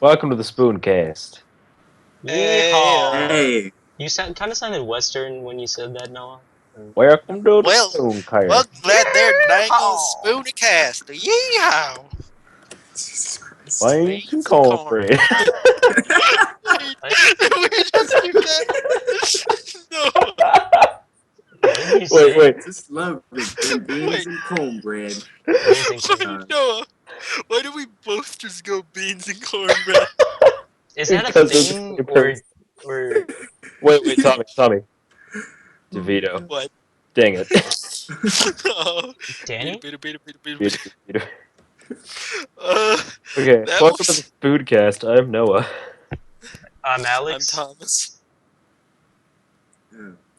Welcome to the Spooncast. Yeehaw! Hey, You kind of sounded Western when you said that, Noah. Welcome to the Well, Spooncast. glad there, dangle Yeehaw! Spooncast. Yeehaw! Jesus Christ. Beans and Beans and corn. cornbread. We just do that. No. What did you say? wait. Just love it. And beans Wait. and cornbread. Beans and corn. Uh, Noah, why do we both just go beans and cornbread? Is that a Because it's thing, very or Wait, Tommy. DeVito. What? Dang it. Oh. Danny? Vito. Uh, Okay, That welcome was- to the Spooncast. I'm Noah. I'm I'm Alex. Thomas.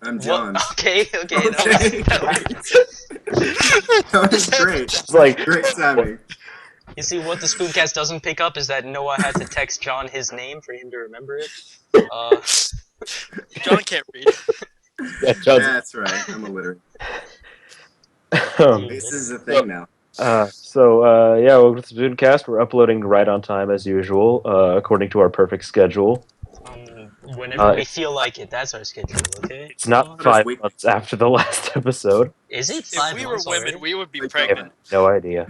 I'm John. What? Okay. Okay. That was- That was great. It's like, Great timing. You see, what the Spooncast doesn't pick up is that Noah had to text John his name for him to remember it. John can't read. yeah, John's, That's right. I'm illiterate. um, This is a thing now. welcome to the Spooncast. We're uploading right on time as usual, according to our perfect schedule. Whenever we feel like it, that's our schedule, okay? It's not What is 5 week? months after the last episode. Is it If 5 we were months women, already? we would be Wait, I pregnant. have no idea.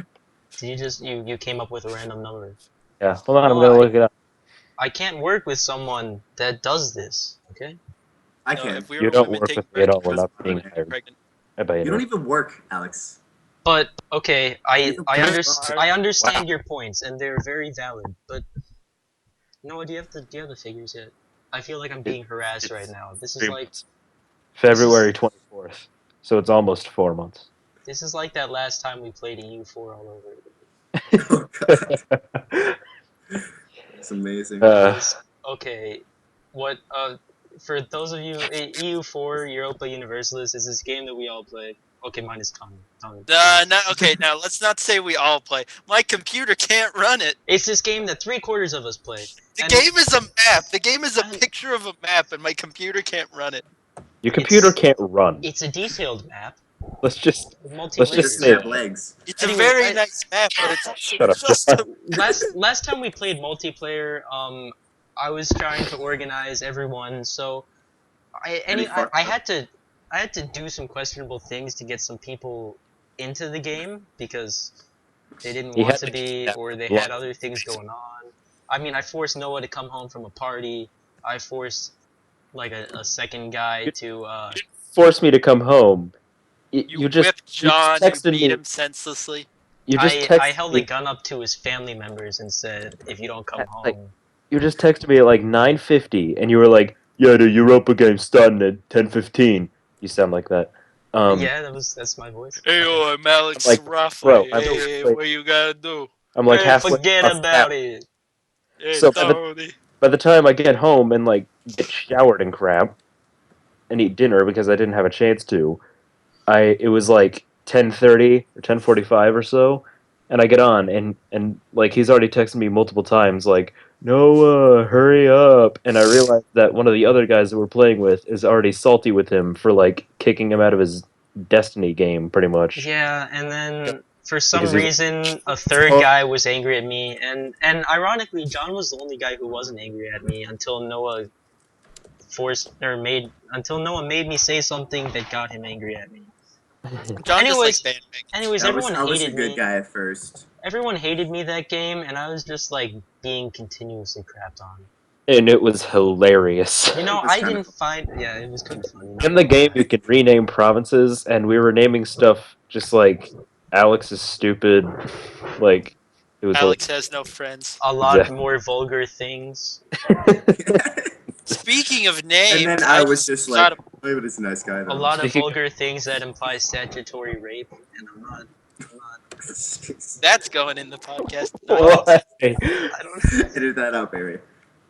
Did you came up with a random number? Yeah, hold on, I'm Oh, gonna look it up. I can't work with someone that does this, okay? I No, can. if we You were don't women, work take with me at all. birth We're not control, being we'd be hired. pregnant. I bet You don't even work, Alex. But okay, I You I understand your points and they're very valid. But Noah, do you have the figures yet? I feel like I'm being harassed right now. This is 3 like months. February 24th. So it's almost 4 months. that last time we played EU4 all over. Oh, God. It's amazing. Okay, what for those of you EU4 Europa Universalis is this game that we all play. Okay, mine is Tommy. Okay, now let's not say we all play. My computer can't run it. It's this game that 3/4 of us play. The And- game is a map. The game is a and- picture of a map, and my computer can't run it. Your computer It's- can't run. It's a detailed map. Let's just Multi-layers. just Just say have legs. It's Anyway, a very I- nice map, but it's also Shut up, just John. a last time we played multiplayer, I was trying to organize everyone, so I had to do some questionable things to get some people into the game because they didn't You want had to to be kidnap or they one. had other things going on. I mean, I forced Noah to come home from a party. I forced like a second guy to Force me to come home. You just whipped John, you texted beat me. him senselessly. You just I texted held me. a gun up to his family members and said, "If you don't come Like, home." You just texted me at like 9:50, and you were like, "Yeah, the Europa game's starting at 10:15." You sound like that. Yeah, that's my voice. Hey, yo, I'm Alex I'm like, Rafa. bro, I'm Hey, like- what you gotta do? I'm like Hey, halfway. forget across about town. it. Hey, So, Tony. By the time I get home and like get showered and crap, and eat dinner because I didn't have a chance to, it was like 10:30 or 10:45 or so, and I get on and like he's already texted me multiple times like, Noah, hurry up, and I realized that one of the other guys that we're playing with is already salty with him for like kicking him out of his Destiny game pretty much. Yeah, and then for some Because he's- reason a third guy was angry at me, and ironically, John was the only guy who wasn't angry at me until Noah until Noah made me say something that got him angry at me. John Anyways- just likes bandmaking. Anyways, I was everyone a hated good me. guy at first. Everyone hated me that game, and I was just like being continuously crapped on. And it was hilarious. You know, It was I kinda didn't find. Yeah, it was kind of funny. In the game, you can rename provinces, and we were naming stuff just like Alex is stupid. Like it was. Alex has no friends. A lot Exactly. more vulgar things. Speaking of names, And then I was just thought like, oh, but it's a nice guy though. A lot of Speaking- vulgar things that imply statutory rape, and I'm not. that's going in the podcast. Why? I don't. Edit that out, baby.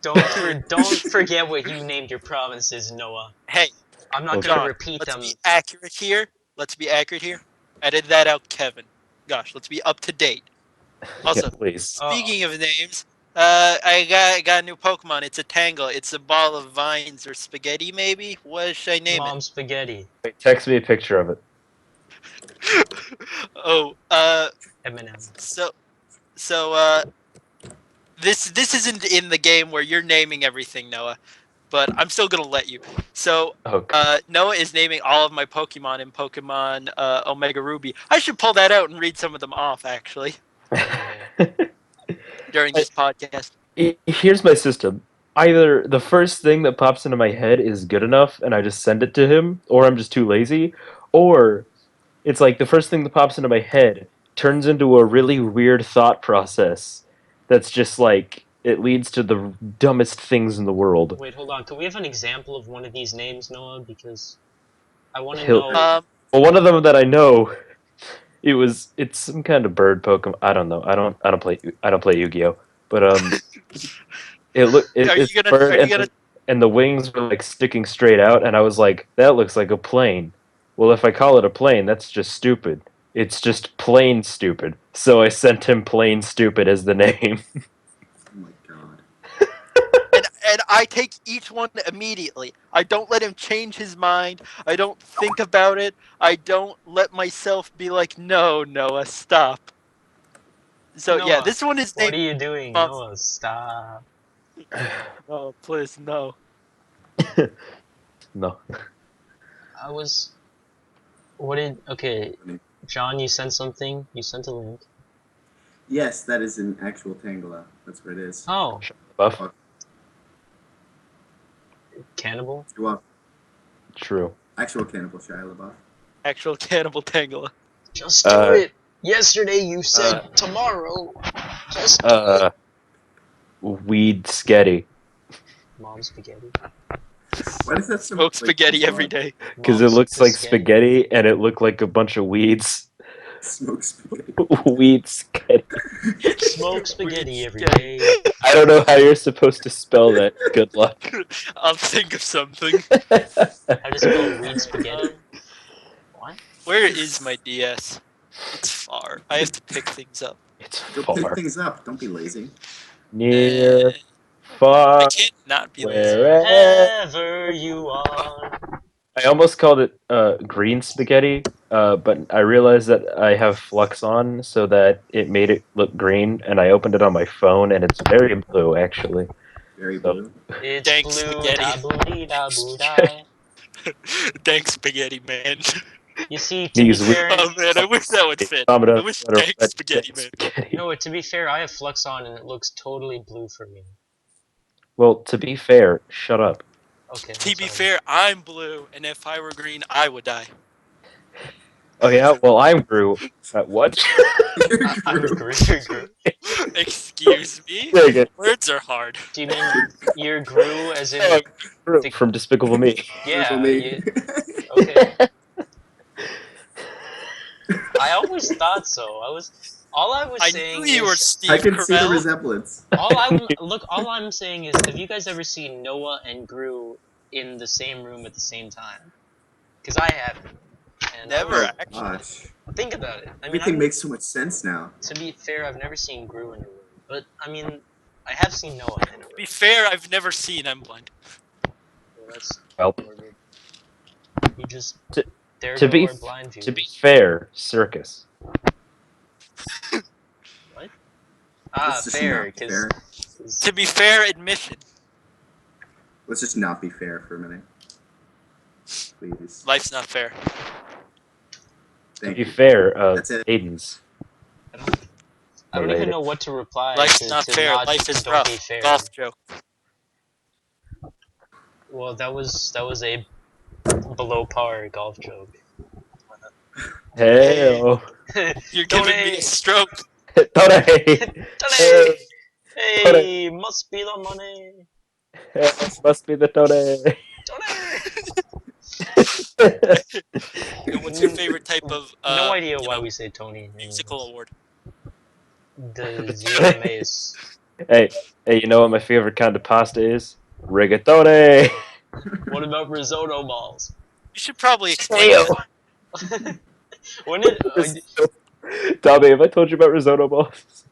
Don't forget what you named your provinces, Noah. Hey, I'm not Okay. gonna John, repeat let's them. be accurate here. Edit that out, Kevin. Gosh, let's be up to date. Also, Yeah, please. speaking of names, I got a new Pokemon. It's a Tangle. It's a ball of vines or spaghetti, maybe. What should I name Mom spaghetti, Wait, text me a picture of it. it? Oh, Eminem. so, this isn't in the game where you're naming everything, Noah, but I'm still gonna let you. So, Okay. Noah is naming all of my Pokemon in Pokemon Omega Ruby. I should pull that out and read some of them off actually during this podcast. Here's my system. Either the first thing that pops into my head is good enough and I just send it to him, or I'm just too lazy, or it's like the first thing that pops into my head turns into a really weird thought process that's just like it leads to the dumbest things in the world. Wait, hold on. Can we have an example of one of these names, Noah? Because I want to He'll, know. well, one of them that I know, it's some kind of bird Pokemon. I don't know. I don't play Yu-Gi-Oh. But Are it's you a gonna bird are you gonna and the wings were like sticking straight out, and I was like, that looks like a plane. Well, if I call it a plane, that's just stupid. It's just plain stupid. So I sent him plain stupid as the name. Oh my god. and I take each one immediately. I don't let him change his mind. I don't think about it. I don't let myself be like, no, Noah, stop. So yeah, Noah, this one is what named are you doing? Monster. Noah, stop. Oh, please, no. No. I was. What did. Okay, John, you sent something. You sent a link. Yes, that is an actual Tangela. That's what it is. Oh, Buff. Cannibal? Well, True. actual Cannibal Shia LaBeouf. Actual cannibal Tangela. Just do it! Yesterday you said tomorrow. Just do it! Weed sketty. Mom spaghetti. Why does that Smoke spaghetti every day. Because it Mom's looks like spaghetti. spaghetti and it looked like a bunch of weeds. Smoke spaghetti. Weed sketty. Smoke spaghetti every Spaghetti. day. I don't know how you're supposed to spell that. Good luck. I'll think of something. How to spell weed spaghetti? What? Where is my DS? It's far. I have to pick things up. It's Go pick far. things up. Don't be lazy. Near, I far, can't not be lazy. wherever. Wherever you are. I almost called it green spaghetti, but I realized that I have Flux on, so that it made it look green, and I opened it on my phone, and it's very blue, actually. Very So- blue. It's Dank blue spaghetti. da boo dee da boo da. Dank spaghetti, man. You see, to be These fair, Oh man, I wish that would fit. Domino I wish sweater dank red spaghetti, man. spaghetti. no, to be fair, I have Flux on and it looks totally blue for me. Well, to be fair, shut up. Okay, I'm To be sorry. fair, I'm blue, and if I were green, I would die. Oh yeah, well I'm Gru. What? I'm Gru. Excuse me? Dig it. Words are hard. Do you mean you're Gru as in... Oh, Gru from Despicable Me. Yeah, me. you... Okay. I always thought so. All I was I saying knew you were is... Steve I can see the Carell. resemblance. All I'm saying is, have you guys ever seen Noah and Gru in the same room at the same time? Because I haven't. And I Never, was- actually. Gosh. Think about it. I mean, Everything makes so much sense now. to be fair, I've never seen Gru in a room. But, I mean, I have seen Noah in a room. To be fair, I've never seen I'm blind. Well, that's Well, morbid. You just... To- there to go be our blind viewers. to be fair, circus. What? Ah, Let's just fair, not be fair. because... To be fair, admission. Let's just not be fair for a minute. Please. Life's not fair. To Thank be you. fair, That's it. Aiden's. I don't even know what to reply Life's to, not to fair. not, Life is don't rough. be fair. Golf joke. Well, that was a below par golf joke. Hey, You're giving me a stroke. Tony. Tony! Hey, must be the money. Must be the Tony. Tony! And what's your favorite type of No idea you why know, we say Tony. musical award? The Zero Mace. Hey, you know what my favorite kind of pasta is? Rigatone. What about risotto balls? You should probably explain Ew. that. When did Tommy, have I told you about risotto balls?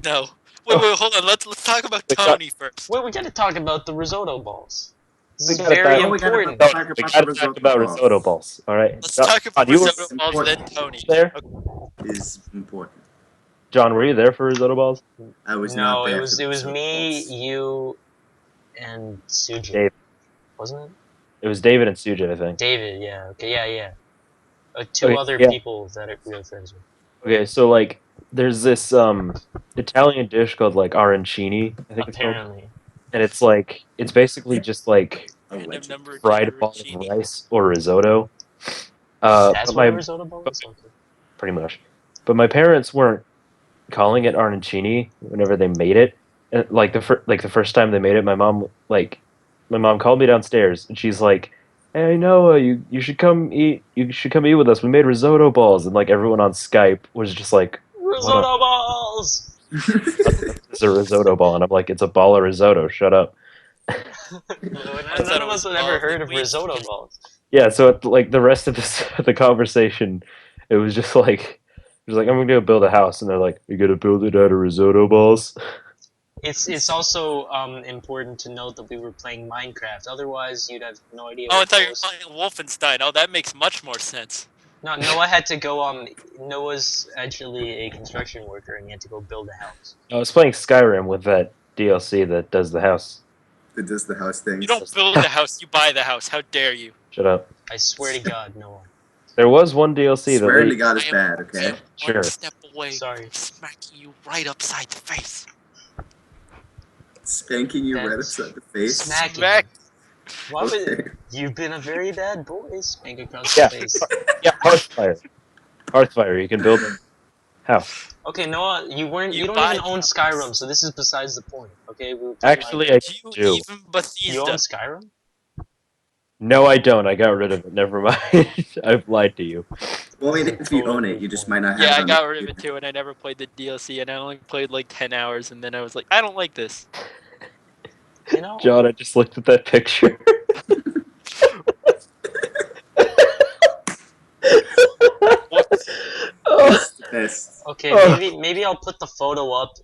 No. Wait, hold on. Let's talk about Wait, Tony first. Wait, we gotta talk about the risotto balls. This is We gotta very talk- we gotta important. talk No, about we the gotta risotto talk about balls. risotto balls. All right. Let's talk about John, you were risotto balls, then Tony. there. Is important. John, were you there for risotto balls? I was No, not there. it was for the me, results. you, and Suji, Dave. wasn't it? It was David and Sujin, I think. David, yeah. Okay, yeah. Two Okay, other yeah. people that we were friends with. Okay, so like, there's this Italian dish called like arancini, I think it's called, Apparently. and it's like it's basically just like Random Allegedly. number fried ball of generaini. rice or risotto. That's But what a my risotto ball is? Okay. pretty much, but my parents weren't calling it arancini whenever they made it. And, like the first time they made it, my mom called me downstairs and she's like, "Hey Noah, you should come eat. You should come eat with us. We made risotto balls." And like everyone on Skype was just like, "What a Risotto balls! it's a risotto ball?" And I'm like, "It's a ball of risotto. Shut up." I thought None it of was us had ball ever of heard of liquid. risotto balls. Yeah. So like the rest of this the conversation, it was just like. It was like, I'm gonna go build a house, and they're like, "You gonna build it out of risotto balls?" It's also important to note that we were playing Minecraft. Otherwise, you'd have no idea Oh, I what thought you were Noah's. playing Wolfenstein. Oh, that makes much more sense. No, Noah had to go. Noah's actually a construction worker, and he had to go build a house. I was playing Skyrim with that DLC that does the house. It does the house You things. don't build the house, you buy the house. How dare you? Shut up. I swear to God, Noah. There was one DLC that Swearing to let God I is am bad, okay? Sure. one step away Sorry. from smacking you right upside the face. Spanking you right That's- upside the face. Smacking. Smack. Why would Okay. you've been a very bad boy? Spank across Yeah. the face. Yeah, Hearthfire. Hearthfire, you can build a house. Okay, Noah, you don't buy even own houses. Skyrim, so this is besides the point. Okay, we were playing Actually, Minecraft. I You do. even Bethesda. You own Skyrim? No, I don't. I got rid of it. Never mind. I've lied to you. Well, I mean, This is if you total own it, proof you just point. might not have Yeah, it I on got your rid of it computer. too, and I never played the DLC, and I only played like 10 hours, and then I was like, I don't like this. You know, John, I just looked at that picture. What? Oh, It's the best. okay, Oh. maybe I'll put the photo up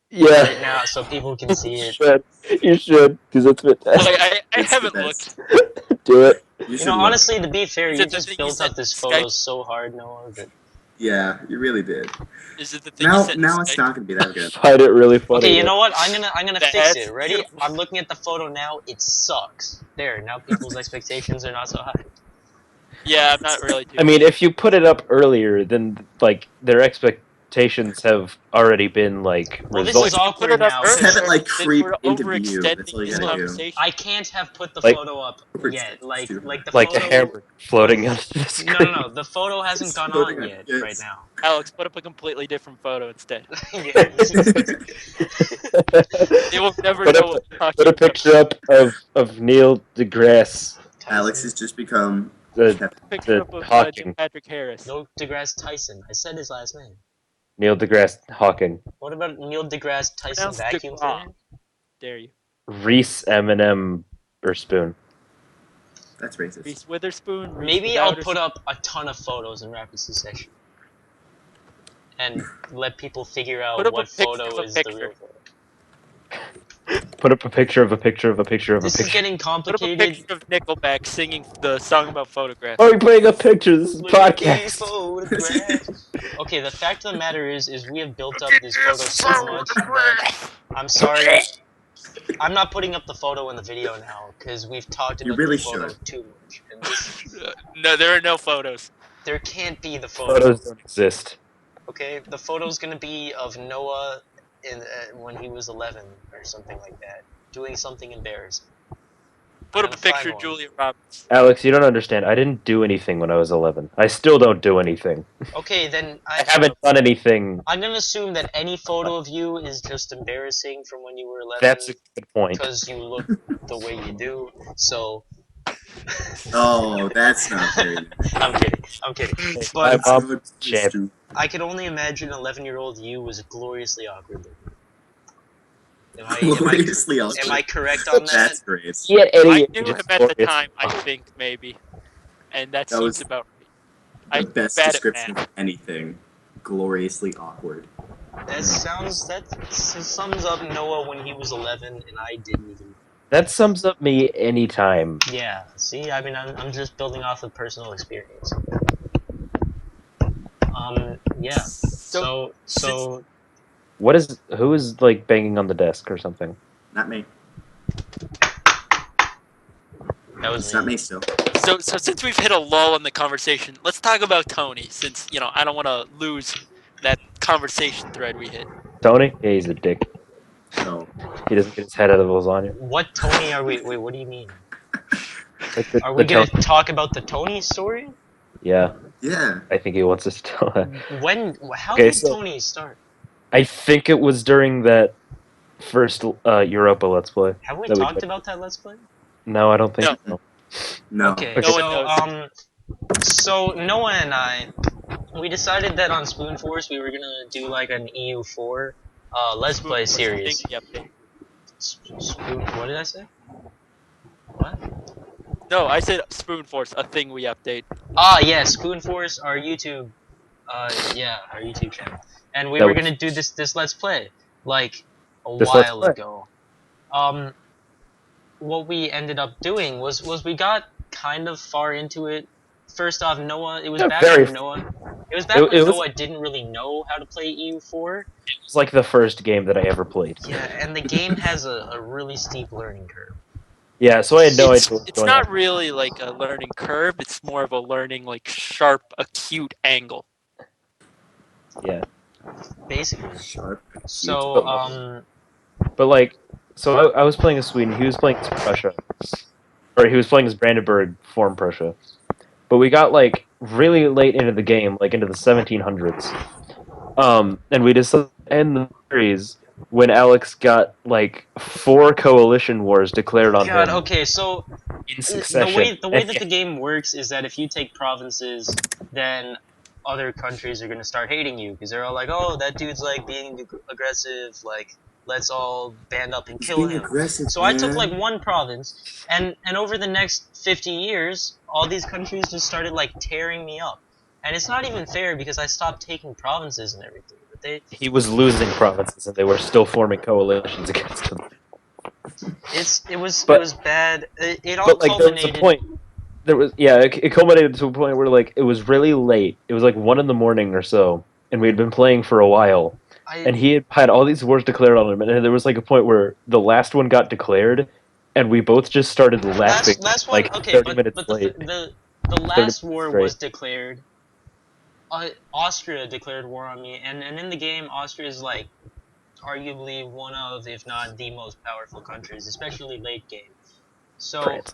yeah. right now so people can see You it. should. You should, because it's fantastic. Like, I It's the haven't best. looked. Do it. You should You know, look. honestly, to be fair, Is you it the just thing you built said up this in photo Skype? so hard, Noah, that... Yeah, you really did. Is it the thing you Now, said in now it's Skype? not gonna be that good. Find it really funny. Okay, you though. know what? I'm gonna fix That's it. Ready? beautiful. I'm looking at the photo now. It sucks. There, now people's expectations are not so high. Yeah, I'm not really too. I mean, if you put it up earlier, then like their expectations have already been like Well, this Well, is if resulted. you put awkward it up now. Just have it earlier, like then creep we're into view. That's overextending all you this gotta do. conversation. I can't have put the Like- photo up Overextend. yet. Like Too the Like a photo. hammer floating onto the screen. No. The photo hasn't It's gone floating on on- yet yes. right now. Alex, put up a completely different photo instead. Yeah. They will never Put know up, what we're talking put a about. picture up of Neil deGrasse, Alex has just become the Picture up the of Hawking. Patrick Harris. Neil deGrasse Tyson. I said his last name. Neil deGrasse Hawking. What about Neil deGrasse Tyson Pronounce vacuum DeGrasse. cleaner? Dare you? Reese Eminem or Spoon. That's racist. Reese Witherspoon. Reese Maybe I'll without a put up a ton of photos in rapid succession. And let people figure Put out up a what picture photo of a is the picture. real photo. Put up a picture of a picture of a picture of This a is picture. getting Put up a complicated. picture of Nickelback singing the song about photographs. Oh, we're putting up pictures. This is a Look at these podcast. photographs. Okay, the fact of the matter is we have built up this photo so much that I'm sorry. I'm not putting up the photo in the video now because we've talked You about really the photo should. too much, and this, No, there are no photos. there can't be the photo. Photos don't exist. Okay, the photo's gonna be of Noah when he was 11 or something like that, doing something embarrassing. Put I'm up a gonna picture find of one. Julia Roberts. Alex, you don't understand. I didn't do anything when I was 11. I still don't do anything. Okay, then I haven't done anything. I'm gonna assume that any photo of you is just embarrassing from when you were 11 That's a good point. because you look the way you do. So Oh, that's not very nice. I'm kidding. My But mom That's champ. true. I could only imagine 11-year-old you was gloriously awkward. Gloriously awkward. Am I correct on that? That's great. He at any I age knew is him at the glorious. time, I think, maybe. And that That seems was about The right. I'm best bad at description math. of anything. Gloriously awkward. That sums up Noah when he was 11 and I didn't even. That sums up me anytime. Yeah. See, I mean, I'm just building off of personal experience. Yeah. So Who is like banging on the desk or something? Not me. That was It's me. not me still. So since we've hit a lull in the conversation, let's talk about Tony. Since I don't want to lose that conversation thread we hit. Tony? Yeah, he's a dick. No. He doesn't get his head out of the lasagna. What Tony are we? Wait, what do you mean? Like Are we gonna Tony. talk about the Tony story? Yeah, Yeah. I think he wants us to tell that. When? How Okay, did so- Tony start? I think it was during that first Europa Let's Play. Have we that talked did. about that Let's Play? No, I don't think so. No. Okay, No so so Noah and I, we decided that on Spoonforce we were gonna do like an EU4 Let's Play Spoonforce, series. thing we update. Spoon? What did I say? What? No, I said Spoonforce, a thing we update. Ah, yeah, Spoonforce, our YouTube, yeah, our YouTube channel, and we That were was- gonna do this Let's Play like a This Let's while Play. ago. What we ended up doing was we got kind of far into it. First off, Noah, it was Yeah, back very- when Noah, it was back It- when it was- Noah didn't really know how to play EU4. It was like the first game that I ever played. Yeah, and the game has a really steep learning curve. Yeah, so I had no idea what was It's going not on. really like a learning curve. It's more of a learning like sharp, acute angle. Yeah, Basically. Sharp. So, but like, so I was playing as Sweden. He was playing as Prussia, or he was playing as Brandenburg form Prussia. But we got like really late into the game, like into the 1700s. And we decided to end the series when Alex got like 4 coalition wars declared on God, him okay, so in the succession. way that the game works is that if you take provinces, then other countries are gonna start hating you because they're all like, "Oh, that dude's like being aggressive. Like, let's all band up and He's kill being him." aggressive, So I took man. like one province, and over the next 50 years, all these countries just started like tearing me up, and it's not even fair because I stopped taking provinces and everything. But He was losing provinces, and they were still forming coalitions against him. it was But- bad. It all But like, there was a culminated. point. It culminated to a point where like it was really late. It was like 1 in the morning or so, and we had been playing for a while. And he had all these wars declared on him, and there was like a point where the last one got declared, and we both just started laughing. Last one, like okay, 30 but minutes late. the last war straight. was declared. Austria declared war on me, and in the game, Austria is like arguably one of, if not the most powerful countries, especially late game. So France.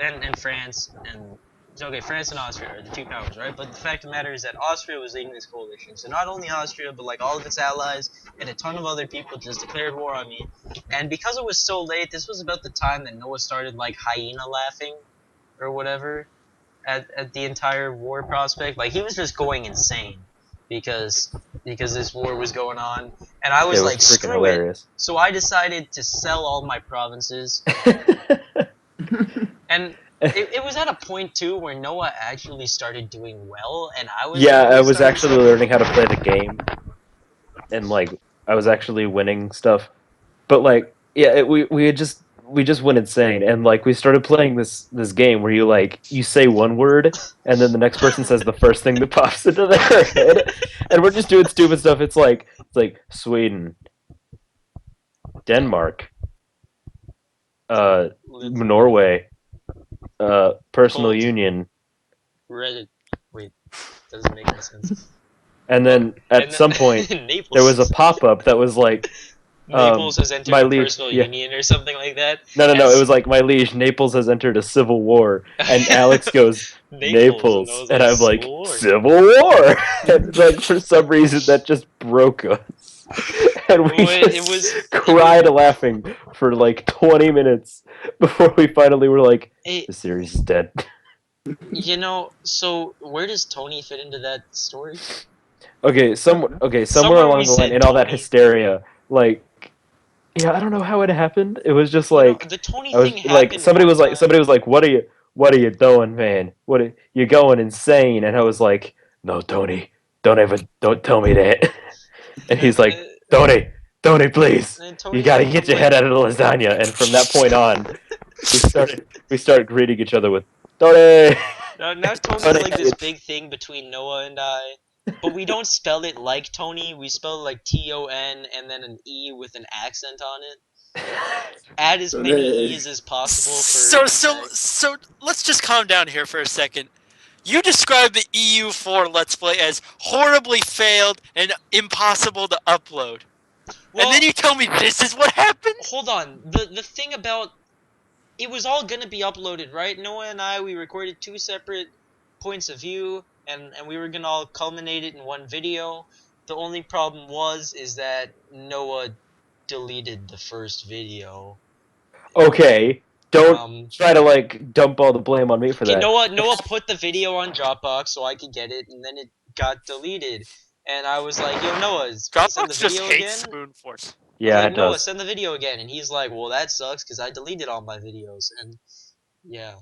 and France and so okay, France and Austria are the two powers, right? But the fact of the matter is that Austria was leading this coalition. So not only Austria, but like all of its allies and a ton of other people just declared war on me. And because it was so late, this was about the time that Noah started like hyena laughing or whatever at the entire war prospect. Like he was just going insane because this war was going on, and I was It was like, freaking screw hilarious. it. So I decided to sell all my provinces, and it was at a point too where Noah actually started doing well, and I was Yeah, I really was started actually sucking. learning how to play the game, and like I was actually winning stuff. But like, yeah, we just went insane, and like we started playing this game where you say one word, and then the next person says the first thing that pops into their head, and we're just doing stupid stuff. It's like Sweden, Denmark, Norway, personal Cold. union, Reddit. Wait, doesn't make any sense. and then at And some point Naples. there was a pop-up that was like, Naples has entered my a liege, personal yeah. union or something like that. No, And it was like, my liege, Naples has entered a civil war, and Alex goes, Naples, was and I'm like, Civil War. civil war, and like for some reason that just broke us, and we Well, just cried laughing for like 20 minutes before we finally were like, It, the series is dead. you know, so where does Tony fit into that story? Somewhere Somewhere along we the line, said in all that Tony. hysteria, like, yeah, I don't know how it happened. It was just You know, like, the Tony I was thing like, happened. somebody one was like, time. what are you doing, man? You're going insane. And I was like, no, Tony, don't tell me that. And he's like, Tony, please, and Tony you gotta like, get your head out of the lasagna. And from that point on, we started greeting each other with Tony. Now Tony's Tony, like this big thing between Noah and I. but we don't spell it like Tony. We spell it like Ton and then an E with an accent on it. Add as So many they- E's as possible So for so tag. so let's just calm down here for a second. You described the EU4 Let's Play as horribly failed and impossible to upload. And then Well, you tell me this is what happened? hold on. The thing about it was all gonna be uploaded, right? Noah and I, we recorded 2 separate points of view, and we were gonna all culminate it in one video. The only problem is that Noah deleted the first video. Okay, don't Um, try to like dump all the blame on me for okay, that. Noah put the video on Dropbox so I could get it, and then it got deleted. And I was like, "Yo, Noah, send the Dropbox just video hates again." Spoonforce. I was Yeah, like, it "Noah, does. send the video again," and he's like, "Well, that sucks because I deleted all my videos." And yeah.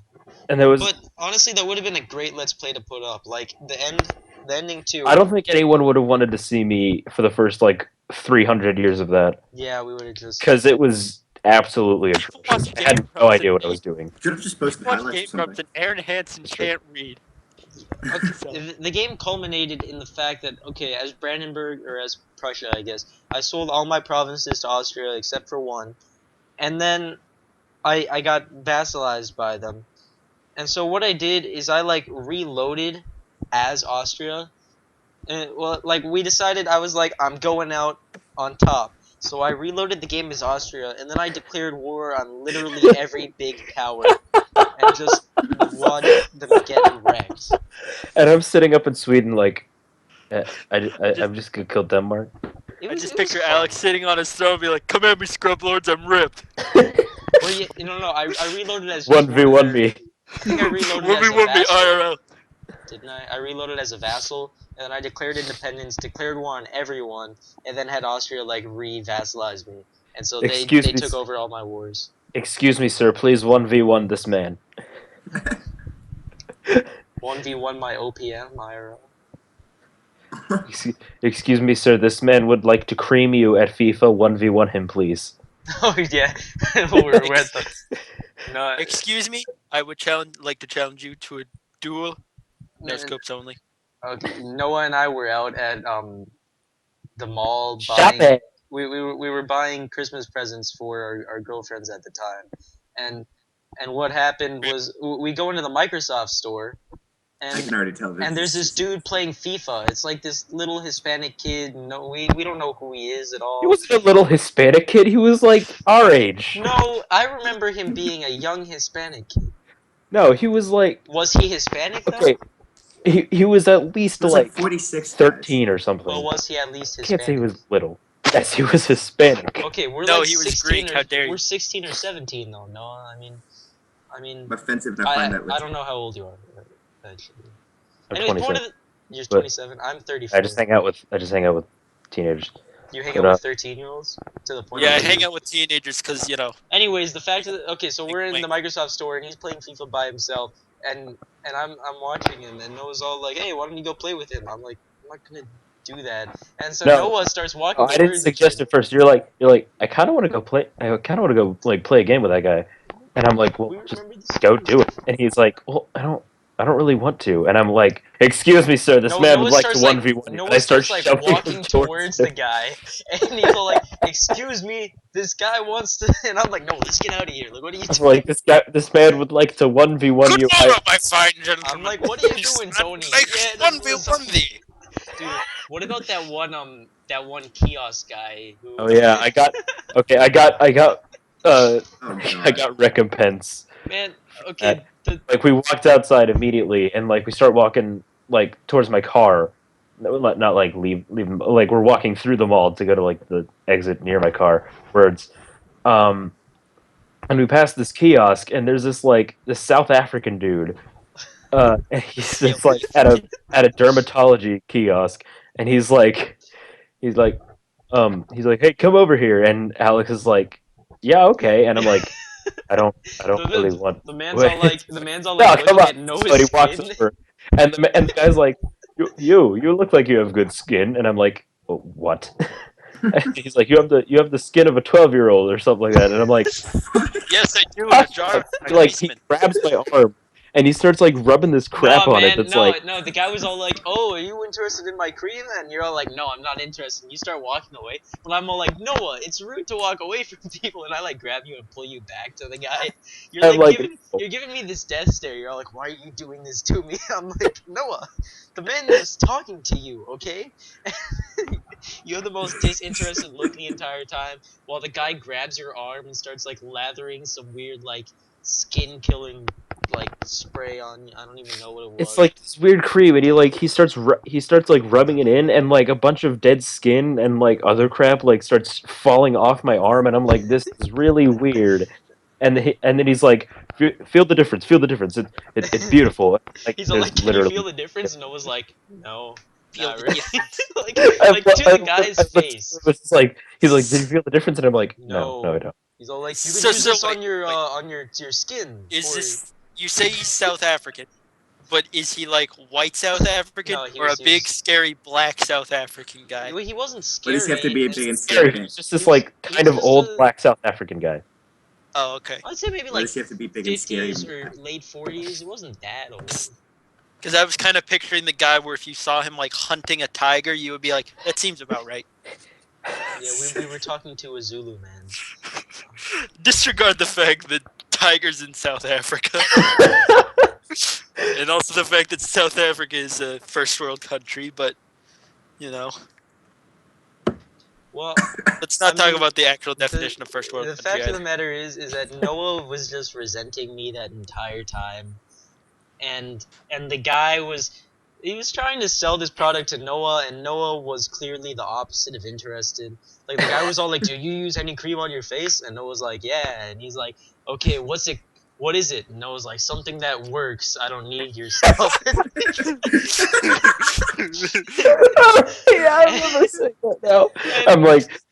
And there was. But honestly, that would have been a great Let's Play to put up. Like the ending too. I don't think anyone would have wanted to see me for the first like 300 years of that Yeah, we would have just. because it was absolutely People atrocious. watch I had Game no Grumps idea and what I was doing. Should have just posted watch highlights Game or Grumps something. and Aaron Hansen That's true. can't read. Okay, So- the game culminated in the fact that as Brandenburg or as Prussia, I guess, I sold all my provinces to Austria except for one, and then I got vassalized by them. And so what I did is I like reloaded as Austria. And well, like we decided, I was like, I'm going out on top. So I reloaded the game as Austria, and then I declared war on literally every big power, and just watched them get wrecked. And I'm sitting up in Sweden like, I'm just gonna kill Denmark. It I was, just it was picture fun. Alex sitting on his throne and be like, "Come at me, scrub lords, I'm ripped." Well, yeah, no, I reloaded as just 1v1 me. I think I reloaded as a 1v1 me vassal, IRL. didn't I? I reloaded as a vassal, and then I declared independence, declared war on everyone, and then had Austria like re-vassalize me, and so they Excuse me, took s- over all my wars. Excuse me, sir. Please 1v1 this man. 1v1 my OPM, IRL. Excuse me, sir. This man would like to cream you at FIFA. 1v1 him, please. Oh yeah, we're at the. No, Excuse me, I would like to challenge you to a duel. No man, scopes only. okay, Noah and I were out at the mall Shop buying. it. We were buying Christmas presents for our girlfriends at the time, and what happened was we go into the Microsoft store, I and can already tell this. and there's this dude playing FIFA. It's like this little Hispanic kid. No, we don't know who he is at all. He wasn't a little Hispanic kid. He was like our age. No, I remember him being a young Hispanic kid. No, he was like Was he Hispanic though? okay. He was at least There's like 46 guys. 13 or something. Well, was he at least I Hispanic? can't say he was little. Yes, he was Hispanic. Okay, we're No, like he was 16 Greek, or how dare you. we're 16 or 17 though. No, I mean, I'm offensive, and I find that I don't know how old you are. Actually. I'm Anyway, 27. you're but 27. I'm 34. I just hang out with teenagers. You hang but, out with 13-year-olds to the point. Yeah, I of hang out with teenagers because, you know. Anyways, the fact that okay, so we're in Wink, the Microsoft store and he's playing FIFA by himself, and I'm watching him, and Noah's all like, "Hey, why don't you go play with him?" I'm like, "I'm not gonna do that." And so No. Noah starts walking Oh, I didn't towards suggest the it first. You're like I kind of want to go play. I kind of want to go like play a game with that guy. And I'm like, well, We just remember this. go do it. And he's like, well, I don't really want to. And I'm like, excuse me, sir. This man would like to 1v1 you. And I Noah start starts shoving walking him towards the him. guy, and he's all like, "Excuse me, this guy wants to." And I'm like, "No, let's get out of here. Like, what are you I'm doing?" like, this man would like to 1v1 Good you. morrow, my fine gentlemen. I'm like, "What are you doing, Tony?" Like, Yeah, one v one thee. Dude, what about that one kiosk guy who? Oh yeah, I got Oh, I God. got recompense. Man, okay, Like we walked outside immediately, and like we start walking like towards my car. No, not like leave like we're walking through the mall to go to like the exit near my car. Words. And we pass this kiosk, and there's this South African dude. And he's just like at a dermatology kiosk, and he's like, hey, come over here, and Alex is like, yeah, okay, and I'm like, I don't really want. the man's all like, No, looking come on. at Noah's But he walks skin. over, and the guy's like, you look like you have good skin, and I'm like, oh, what? And he's like, you have the skin of a 12-year-old or something like that, and I'm like, Yes, I do. In a jar. in my like he basement. grabs my arm and he starts like rubbing this crap No, on it. man, That's no, like, no. The guy was all like, "Oh, are you interested in my cream?" And you're all like, "No, I'm not interested." And you start walking away, but I'm all like, "Noah, it's rude to walk away from people." And I like grab you and pull you back to the guy. You're I'm like like, you're giving me this death stare. You're all like, "Why are you doing this to me?" I'm like, "Noah, the man is talking to you, okay?" You have the most disinterested look the entire time, while the guy grabs your arm and starts like lathering some weird like skin killing like spray on you. I don't even know what it it's was. like this weird cream, and he starts like rubbing it in, and like a bunch of dead skin and like other crap like starts falling off my arm, and I'm like, this is really weird. And then he's like, feel the difference, feel the difference. It's beautiful. Like He's all there's like, "Can you feel literally. the difference?" And Noah's like, "No, Feel not the really." difference. like to the guy's face. It's like he's like, did you feel the difference? And I'm like, no, I No. don't. He's all like, "You could So use this wait, wait. on your skin." Is Or this you say he's South African, but is he like white South African no, or a big scary black South African guy? he wasn't Why does he have to scary. be and big and Scary. scary? He's just this He was like he kind was of just old a black South African guy. Oh, okay. I'd say maybe Why like does he have to be big and scary? 50s or late 40s. It wasn't that old. Because I was kind of picturing the guy where if you saw him like hunting a tiger, you would be like, that seems about right. Yeah, we were talking to a Zulu man. Disregard the fact that tigers in South Africa, and also the fact that South Africa is a first world country. But you know, Well, let's not I talk mean, about the actual definition of first world the country fact of either. the matter is that Noah was just resenting me that entire time, and the guy was he was trying to sell this product to Noah, and Noah was clearly the opposite of interested. Like the guy was all like, "Do you use any cream on your face?" And Noah's like, "Yeah," and he's like, "Okay, what's it? What is it?" And Noah's like, "Something that works. I don't need your stuff." Yeah, I remember saying that now. I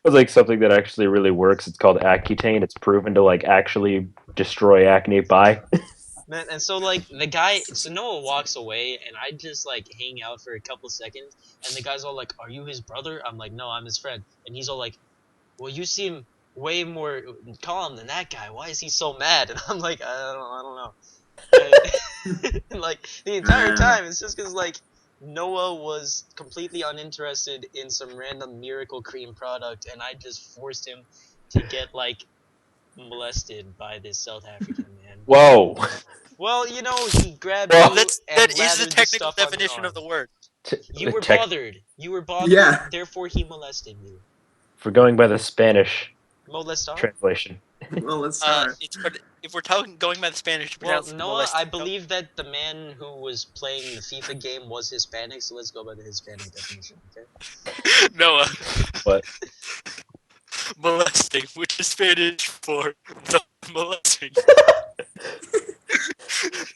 was like, something that actually really works. It's called Accutane. It's proven to like actually destroy acne. Bye. Man, and so like the guy, so Noah walks away, and I just like hang out for a couple seconds, and the guy's all like, "Are you his brother?" I'm like, "No, I'm his friend," and he's all like, "Well, you seem way more calm than that guy. Why is he so mad?" And I'm like, I don't know." And, like the entire time, it's just because like Noah was completely uninterested in some random miracle cream product, and I just forced him to get like molested by this South African man. Whoa. Well, you know, he grabbed Well, you That and is the lathered the technical stuff on your definition arm. of the word. You were Tech- bothered. You were bothered. Yeah. Therefore, he molested you. For going by the Spanish Molestar? translation. Well, let's start. If we're talking going by the Spanish, Well, pronounce Noah, I believe that the man who was playing the FIFA game was Hispanic, so let's go by the Hispanic definition, okay? Noah. What? Molesting, which is Spanish for the molesting.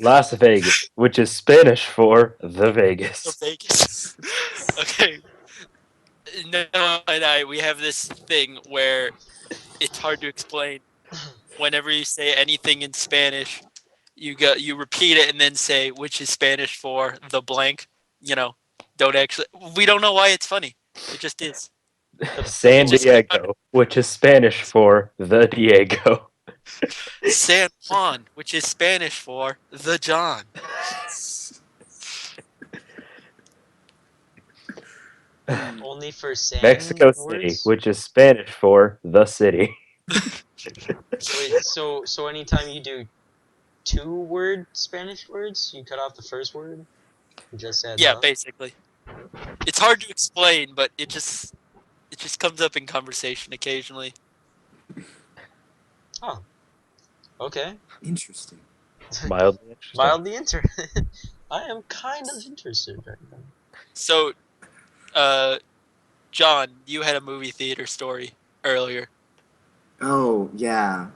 Las Vegas, which is Spanish for the The Vegas. Vegas. Okay. Noah and I, we have this thing where it's hard to explain. Whenever you say anything in Spanish, you repeat it and then say which is Spanish for the blank. You know, don't actually. We don't know why it's funny. It just is. San Just- Diego, which is Spanish for the Diego. San Juan, which is Spanish for the John. Only for San Mexico City, words? which is Spanish for the city. Wait, so anytime you do 2-word Spanish words, you cut off the first word? You just said Yeah, the? basically. It's hard to explain, but it just comes up in conversation occasionally. Oh. Okay. Interesting. Mildly interesting. Mildly interested. I am kind of interested right now. So, John, you had a movie theater story earlier. Oh, yeah.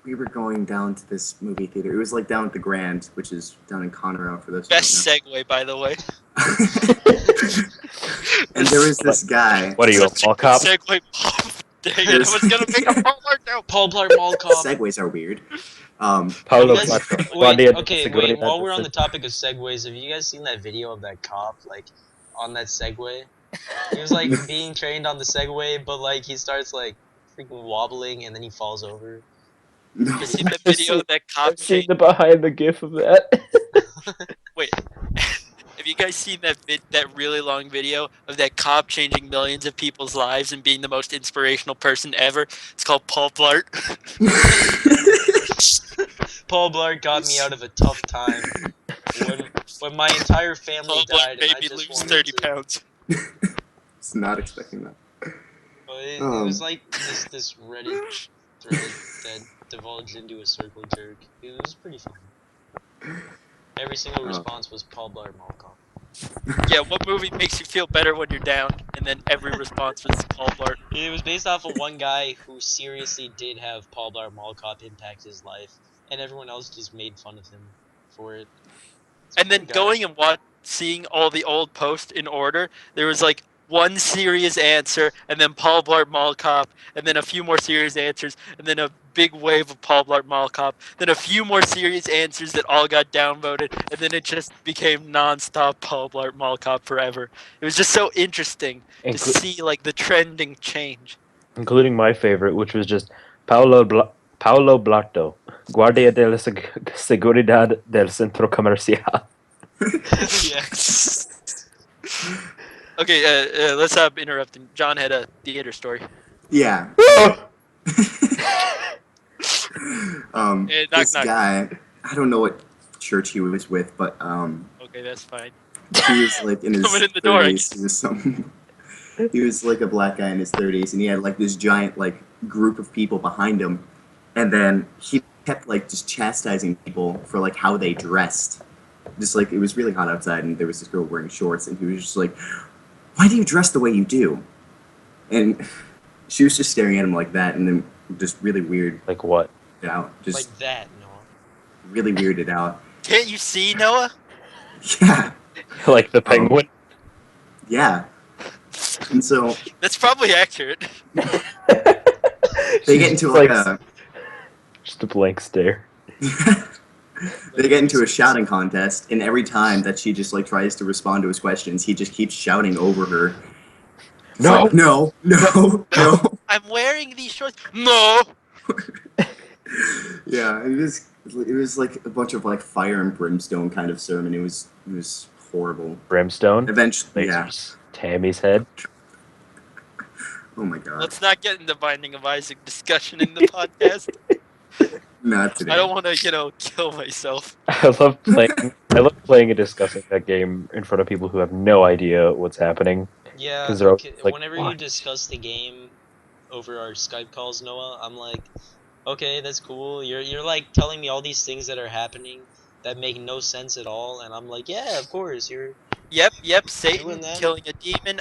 We were going down to this movie theater. It was like down at the Grand, which is down in Conroe for those who Best segue, by the way. don't know. And there was this guy. What are you, a Such mall good cop? segue. Dang it, I was gonna make a Polar joke. Paul Blart Mall Cop. Segues are weird. Paulo You guys- Quattro. Wait, Guardia okay, della wait, Seguridad while we're on del the topic of segues, have you guys seen that video of that cop, like, on that Segway? He was, like, being trained on the Segway, but, like, he starts, like, freaking wobbling, and then he falls over. No. You seen the video of that cop I've seen chase? the behind the gif of that. Wait. Have you guys seen that really long video of that cop changing millions of people's lives and being the most inspirational person ever? It's called Paul Blart. Paul Blart got me out of a tough time when my entire family Paul died Blart and made I me just lose wanted 30 to. pounds. Was not expecting that. But it was like this Reddit thread that divulged into a circle jerk. It was pretty funny. Every single response was Paul Blart Mall Cop. Yeah, what movie makes you feel better when you're down? And then every response was Paul Blart. It was based off of one guy who seriously did have Paul Blart Mall Cop impact his life, and everyone else just made fun of him for it. And Poor then guy. going and seeing all the old posts in order, there was like one serious answer, and then Paul Blart Mall Cop, and then a few more serious answers, and then a big wave of Paul Blart Mall Cop, then a few more serious answers that all got downvoted, and then it just became nonstop Paul Blart Mall Cop forever. It was just so interesting to see like the trending change. Including my favorite, which was just Paolo Blato, Guardia della Seguridad del Centro Comercial. Yeah. Okay, let's stop interrupting. John had a theater story. Yeah. Knock, This knock. guy, I don't know what church he was with, but Okay, that's fine. he was like in his Coming in the door, I 30s. He was he was like a black guy in his 30s, and he had like this giant like group of people behind him, and then he kept like just chastising people for like how they dressed. Just like it was really hot outside, and there was this girl wearing shorts, and he was just like, "Why do you dress the way you do?" And she was just staring at him like that, and then just really weird Like what? out, just Like that, no. really weirded out. Can't you see, Noah? Yeah, Like the penguin? yeah. And so That's probably accurate. they get into like a just a blank stare. they get into a shouting contest, and every time that she just like tries to respond to his questions, he just keeps shouting over her. It's No! like, no, no. I'm wearing these shorts. No. Yeah, it was like a bunch of like fire and brimstone kind of sermon. It was horrible. Brimstone? Eventually, yeah. Lasers. Tammy's head? Oh my god. Let's not get into Binding of Isaac discussion in the podcast. Not today. I don't want to, kill myself. I love playing and discussing that game in front of people who have no idea what's happening. Yeah, 'Cause they're okay. like, Whenever you "What?" discuss the game over our Skype calls, Noah, I'm like, okay, that's cool. You're like telling me all these things that are happening that make no sense at all, and I'm like, yeah, of course, you're Yep, Satan doing that. killing a demon,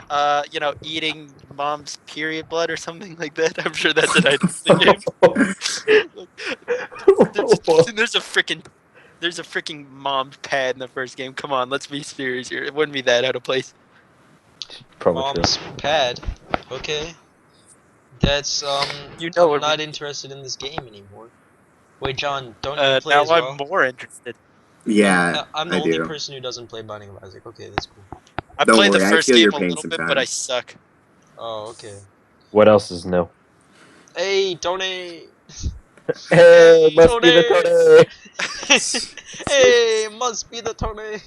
eating mom's period blood or something like that. I'm sure that's an item in the game. There's a freaking mom's pad in the first game. Come on, let's be serious here. It wouldn't be that out of place. Probably Mom's pad. Okay. That's I'm what not we- interested in this game anymore. Wait, John, don't you play now as well? I'm more interested. Yeah, I'm the I only do. person who doesn't play Binding of Isaac. Okay, that's cool. I Don't played worry, the I first feel your game a pain little bit, but I sometimes. suck. Oh, okay. What else is new? Hey, Tony! Hey, must Tony! be the Tony! Hey, must be the Tony!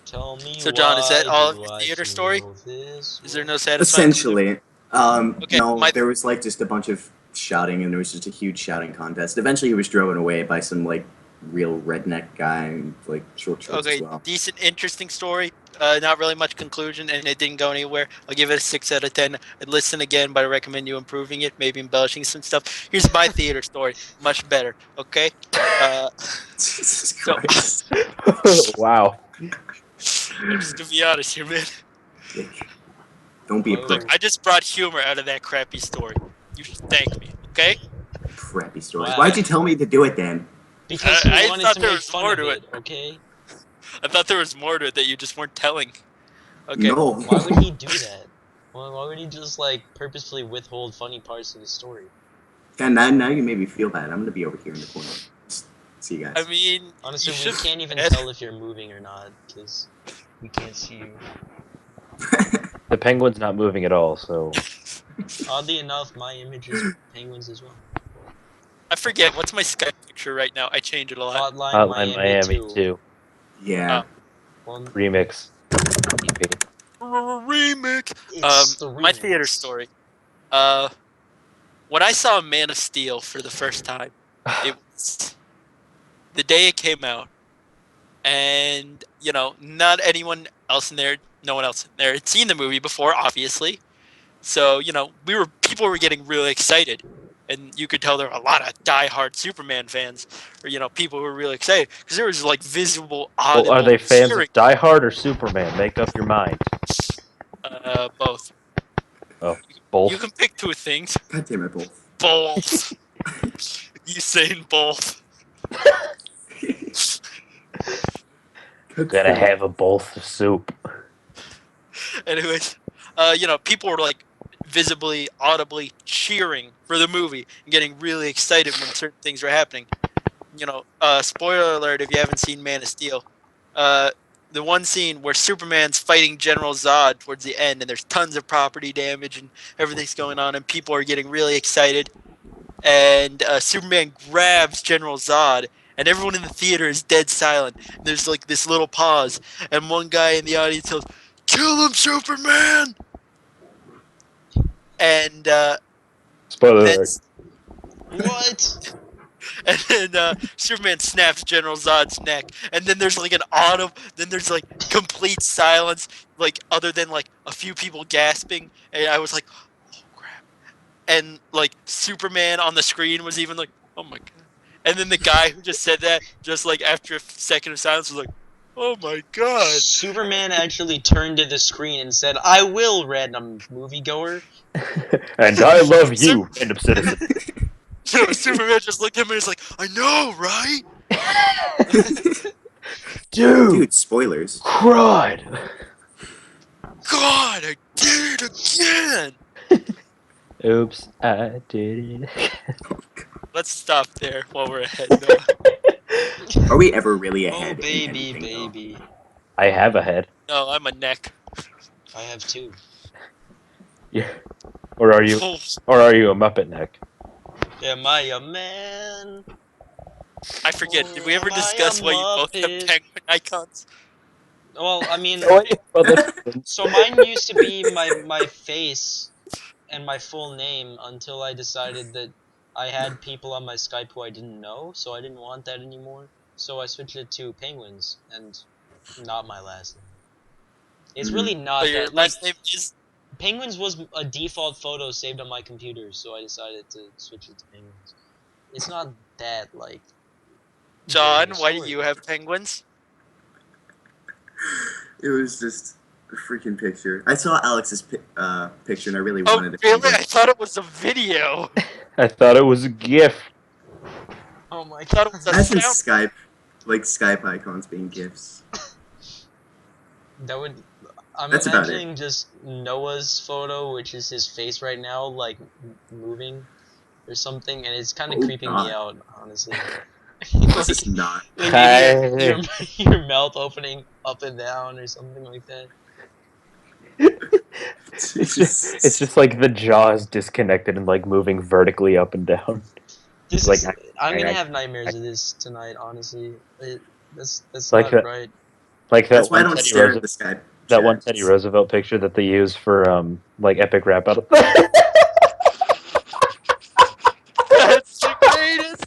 Tell me So, John, is that why all of do your I theater feel story? this Is there way? no satisfying? Essentially. Okay, No, there was like just a bunch of shouting, and there was just a huge shouting contest. Eventually, he was driven away by some like real redneck guy in like short shorts Okay, as well. decent, interesting story. Not really much conclusion, and it didn't go anywhere. I'll give it a 6 out of 10. I'd listen again, but I recommend you improving it, maybe embellishing some stuff. Here's my theater story, much better. Okay. Jesus So, Christ. Wow. I'm just gonna be honest here, man. Don't be a Look, Look, prick. I just brought humor out of that crappy story. You should thank me, okay? Crappy story. Wow. Why'd you tell me to do it then? Because I you wanted thought to there make was fun more of to it, okay? I thought there was more to it that you just weren't telling. Okay. No. Why would he do that? Why would he just like purposefully withhold funny parts of the story? Yeah, now you made me feel bad. I'm gonna be over here in the corner. See you guys. I mean, Honestly, you we should can't even tell if you're moving or not because we can't see you. The penguin's not moving at all, so Oddly enough, my image is penguins as well. I forget what's my Skype picture right now. I change it a lot. Hotline Hotline Miami Miami 2. 2 Yeah. One, remix. Remix. it's the My theater remix. story. When I saw Man of Steel for the first time, it was the day it came out, and not anyone else in there, no one else in there had seen the movie before, obviously. So people were getting really excited, and you could tell there were a lot of diehard Superman fans, or people who were really excited because there was like visible, Well, are audible they fans cheering. of Die Hard or Superman? Make up your mind. Both. Oh, You both. can pick two things. God damn it, both. Both. You saying both? Gonna have a bowl of soup. Anyways, people were like visibly, audibly cheering for the movie and getting really excited when certain things were happening. Spoiler alert if you haven't seen Man of Steel. The one scene where Superman's fighting General Zod towards the end, and there's tons of property damage and everything's going on, and people are getting really excited. And Superman grabs General Zod, and everyone in the theater is dead silent. And there's like this little pause, and one guy in the audience yells, "Kill him, Superman!" And Spoiler then alert. What? and then Superman snaps General Zod's neck, and then there's like an audible, then there's like complete silence, like other than like a few people gasping, and I was like, "Oh crap!" And like Superman on the screen was even like, "Oh my god!" And then the guy who just said that, just like after a second of silence, was like, "Oh my god!" Superman actually turned to the screen and said, "I will, random moviegoer." And I love you, random citizen. Superman just looked at me and was like, "I know, right?" Dude, Dude, spoilers. cried. God, I did it again. Oops, I did it. Let's stop there while we're ahead, Noah. Are we ever really Oh, ahead? in baby, anything, though? baby. I have a head. No, I'm a neck. I have two. Yeah. Or are you a Muppet neck? Am I a man? I forget. Did we ever Am I a discuss why you both have Muppet? penguin icons? Well, I mean, Well, so mine used to be my face and my full name until I decided that I had people on my Skype who I didn't know, so I didn't want that anymore. So I switched it to Penguins and not my last name. It's really not So your that like last name is. Penguins was a default photo saved on my computer, so I decided to switch it to Penguins. It's not that like. John, big of a why do story. you have penguins? It was just a freaking picture. I saw Alex's picture and I really Oh, wanted it. really? I thought it was a video. I thought it was a GIF. Oh my I thought it was a god. Imagine sound. Skype, like Skype icons being GIFs. That would. I'm That's about imagining just Noah's photo, which is his face right now, like moving or something, and it's kind of Oh, creeping God. me out, honestly. This is not. Like Hi. maybe your mouth opening up and down or something like that. It's just like the jaw is disconnected and like moving vertically up and down. This Like, is. I'm gonna have nightmares of this tonight. Honestly, that's Like not that- right. Like That's that why I one don't Teddy stare at Roosevelt, the Skype. that one chat. Teddy Roosevelt picture that they use for like epic rap battle. That's the greatest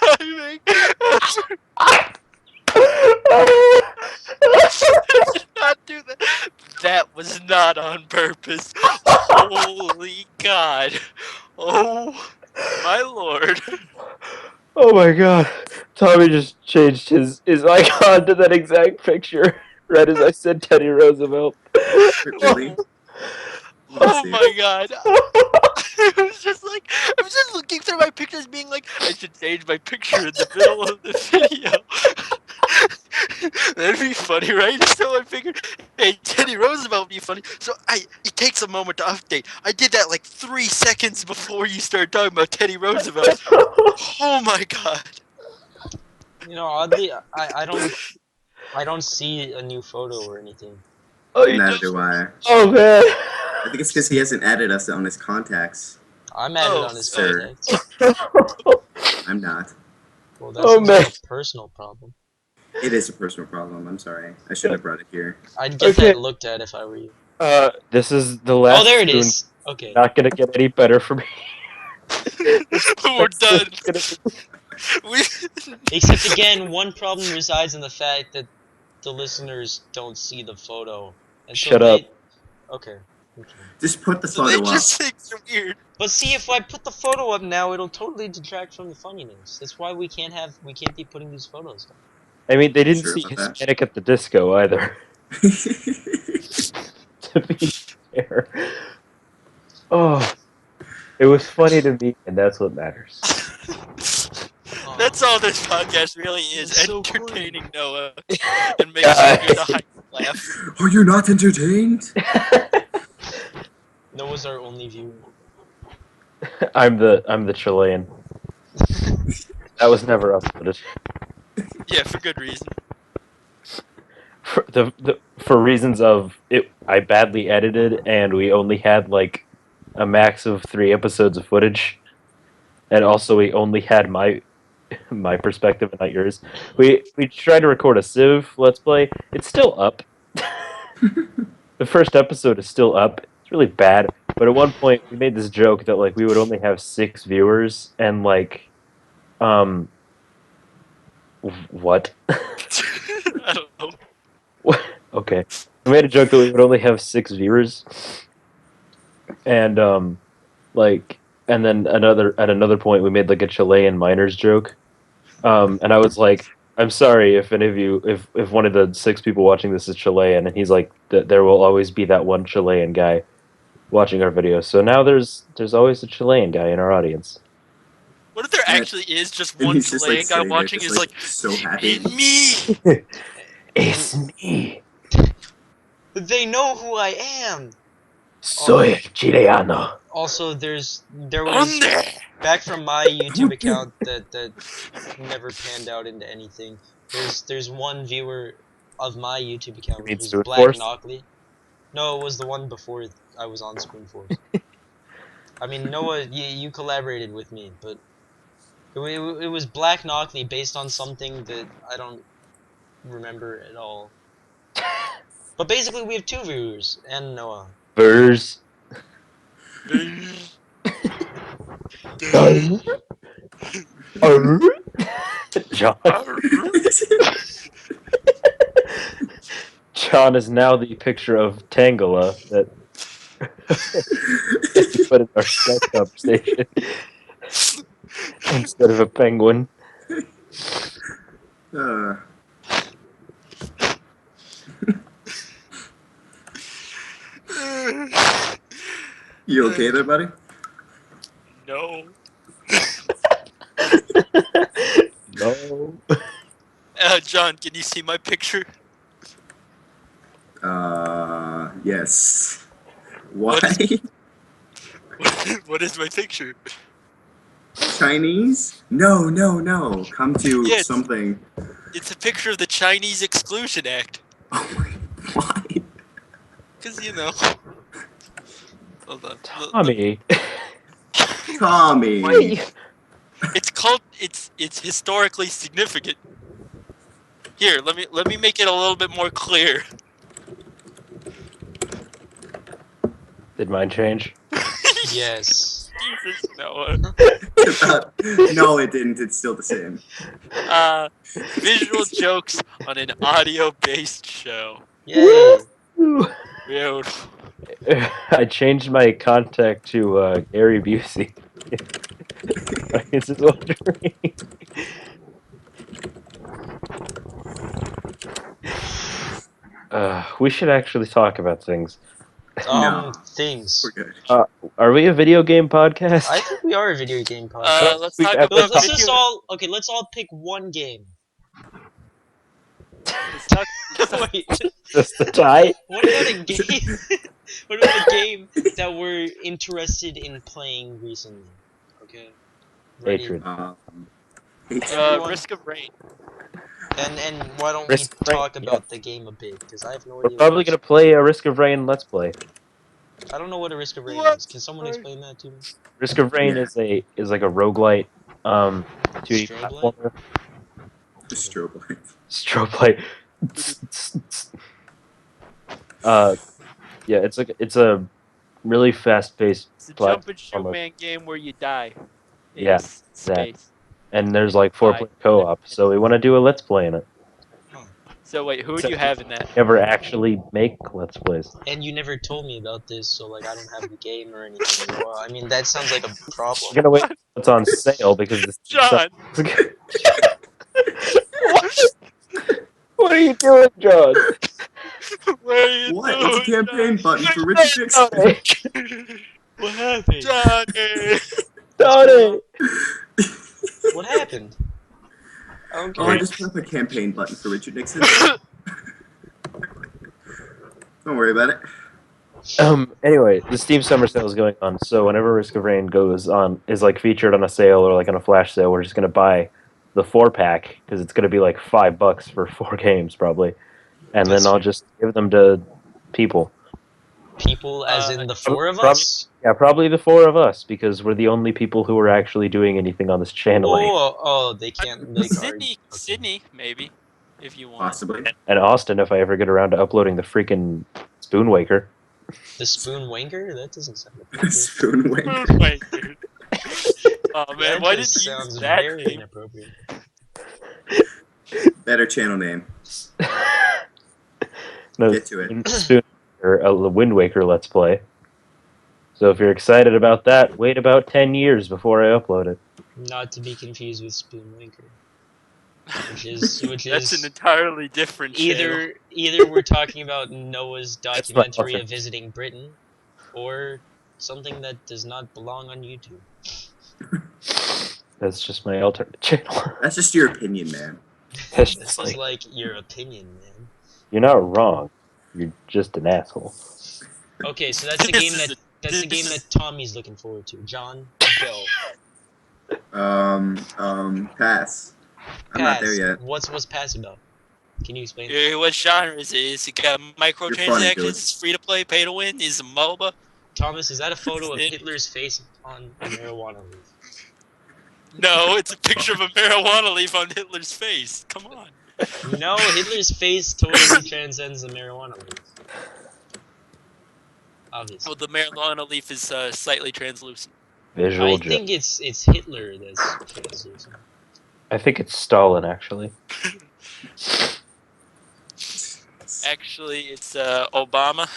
timing. Did not do that. That was not on purpose. Holy God. Oh, my lord. Oh my god. Tommy just changed his icon to that exact picture right as I said Teddy Roosevelt. Really? Oh my God. I was just like, I was just looking through my pictures being like, I should change my picture in the middle of the video. That'd be funny, right? So I figured, hey, Teddy Roosevelt would be funny. So it takes a moment to update. I did that like 3 seconds before you started talking about Teddy Roosevelt. Oh my God. You know, oddly, I don't see a new photo or anything. Oh, you Neither just. do I. Oh man. I think it's because he hasn't added us on his contacts. I'm added Oh, on his sir. contacts. I'm not. Well, that Oh, sounds like man. a personal problem. It is a personal problem. I'm sorry. I shouldn't have brought it here. I'd get Okay. that looked at if I were you. This is the last Oh, there it spoon. is. Okay. Not gonna get any better for me. We're done. Gonna be- We Except again, one problem resides in the fact that the listeners don't see the photo, and so Shut up. Okay. Just put the so they photo up. just think you're weird. But see, if I put the photo up now, it'll totally detract from the funniness. That's why we can't be putting these photos up. I mean, they didn't Sure see about that? Hispanic at the disco either. To be fair. Oh, it was funny to me, and that's what matters. That's all this podcast really is: It's so entertaining Noah and making sure the hype laugh. Are you not entertained? Noah's our only viewer. I'm the Chilean. That was never uploaded. Yeah, for good reason. For reasons of it, I badly edited, and we only had like a max of 3 episodes of footage, and also we only had my perspective and not yours. We tried to record a Civ Let's Play. It's still up. The first episode is still up. It's really bad. But at one point, we made this joke that like we would only have 6 viewers, and like, what? I don't know. Okay. We made a joke that we would only have 6 viewers, and like, and then at another point we made like a Chilean miners joke, and I was like, I'm sorry if any of you, if one of the 6 people watching this is Chilean, and he's like, there will always be that one Chilean guy watching our videos. So now there's always a Chilean guy in our audience. What if there Yeah. actually is just And one he's just, Chilean like, guy sitting there, watching? just, Is like, so happy. "In me." It's me. They know who I am. Soy Chileano. Also, there was Under. back from my YouTube account that never panned out into anything. There's one viewer of my YouTube account, You mean which was Black Spoonforce? Knockley. No, it was the one before I was on Spoonforce. I mean, Noah, you collaborated with me, but it was Black Knockley based on something that I don't remember at all. But basically, we have 2 viewers and Noah. Burrs. John. John is now the picture of Tangela that we put in our Skype conversation instead of a penguin. Uh, you okay there, buddy? No. No. John, can you see my picture? Yes. Why? What is my picture? Chinese? No. Come to Yes. something. It's a picture of the Chinese Exclusion Act. Oh my, why? Cause you know. Hold on. Tommy. Tommy. It's called. It's historically significant. Here, let me make it a little bit more clear. Did mine change? Yes. Jesus, Noah. No, it didn't. It's still the same. Visual jokes on an audio-based show. Yay. Dude. I changed my contact to Gary Busey. This is wondering. We should actually talk about things. No. Things. We're good. Are we a video game podcast? I think we are a video game podcast. Let's we talk have- about Let's video. just all let's all pick one game. Let's talk. Wait, Just the tie? what about a game? What about a game that we're interested in playing recently? Okay. Ready? Hatred. Everyone- Risk of Rain. And why don't Risk we of Rain, talk about yes. the game a bit? Because I have no We're idea. probably gonna play a Risk of Rain Let's Play. I don't know what a Risk of Rain What? is. Can someone explain that to me? Risk of Rain Yeah. is like a roguelite. 2D Strobe light? platformer. The strobe light. Strobe light. uh, yeah, it's a really fast-paced It's a jump and shoot platformer. man game where you die in Yeah, that. space. And there's like Bye. 4-player co-op, so we want to do a let's play in it. So wait, who would you Except have in that? Never actually make let's plays. And you never told me about this, so like I don't have the game or anything. Well, I mean that sounds like a problem. We're gonna wait until it's on sale because this John, what? What are you doing, John? What are you What? doing, It's a campaign John? button for Richard Nixon. What happened? Johnny. Donnie! What happened? Oh, I Okay. just put up a campaign button for Richard Nixon. Don't worry about it. Anyway, the Steam Summer Sale is going on, so whenever Risk of Rain is like featured on a sale or like on a flash sale, we're just gonna buy the 4-pack because it's gonna be like $5 for 4 games probably, and That's then I'll fair. just give them to people. People, as in the four of Probably- us. Yeah, probably the 4 of us because we're the only people who are actually doing anything on this channel. Oh, they can't make Sydney, our. Sydney, maybe, if you want. Possibly. And Austin, if I ever get around to uploading the freaking Spoon Waker. The spoon wanker? That doesn't sound appropriate. Spoon wink. Wait, dude. Oh man, That why just didn't you use sounds that very name? inappropriate. Better channel name. No, Get to it. Spoon Waker, a Wind Waker Let's Play. So if you're excited about that, wait about 10 years before I upload it. Not to be confused with spoon wanker, which That's an is entirely different channel. either we're talking about Noah's That's not documentary awesome. of visiting Britain, or something that does not belong on YouTube. That's just my alternate channel. That's just your opinion, man. That's This just is like, like your opinion, man. you're not wrong. You're just an asshole. Okay, so that's the This game is that a- that's the this game is- that Tommy's looking forward to. John, go. Pass. I'm not there Pass. yet. What's Pass about? Can you explain? What genre is it? Is it got funny, microtransactions? dude. It's free to play, pay to win? Is it MOBA? Thomas, is that a photo of It- Hitler's face on a marijuana leaf? No, it's a picture of a marijuana leaf on Hitler's face. Come on. No, Hitler's face totally transcends the marijuana leaf. Obviously. Well, the marijuana leaf is slightly translucent. Visual I joke. think it's Hitler that's translucent. I think it's Stalin, actually. Actually, it's Obama.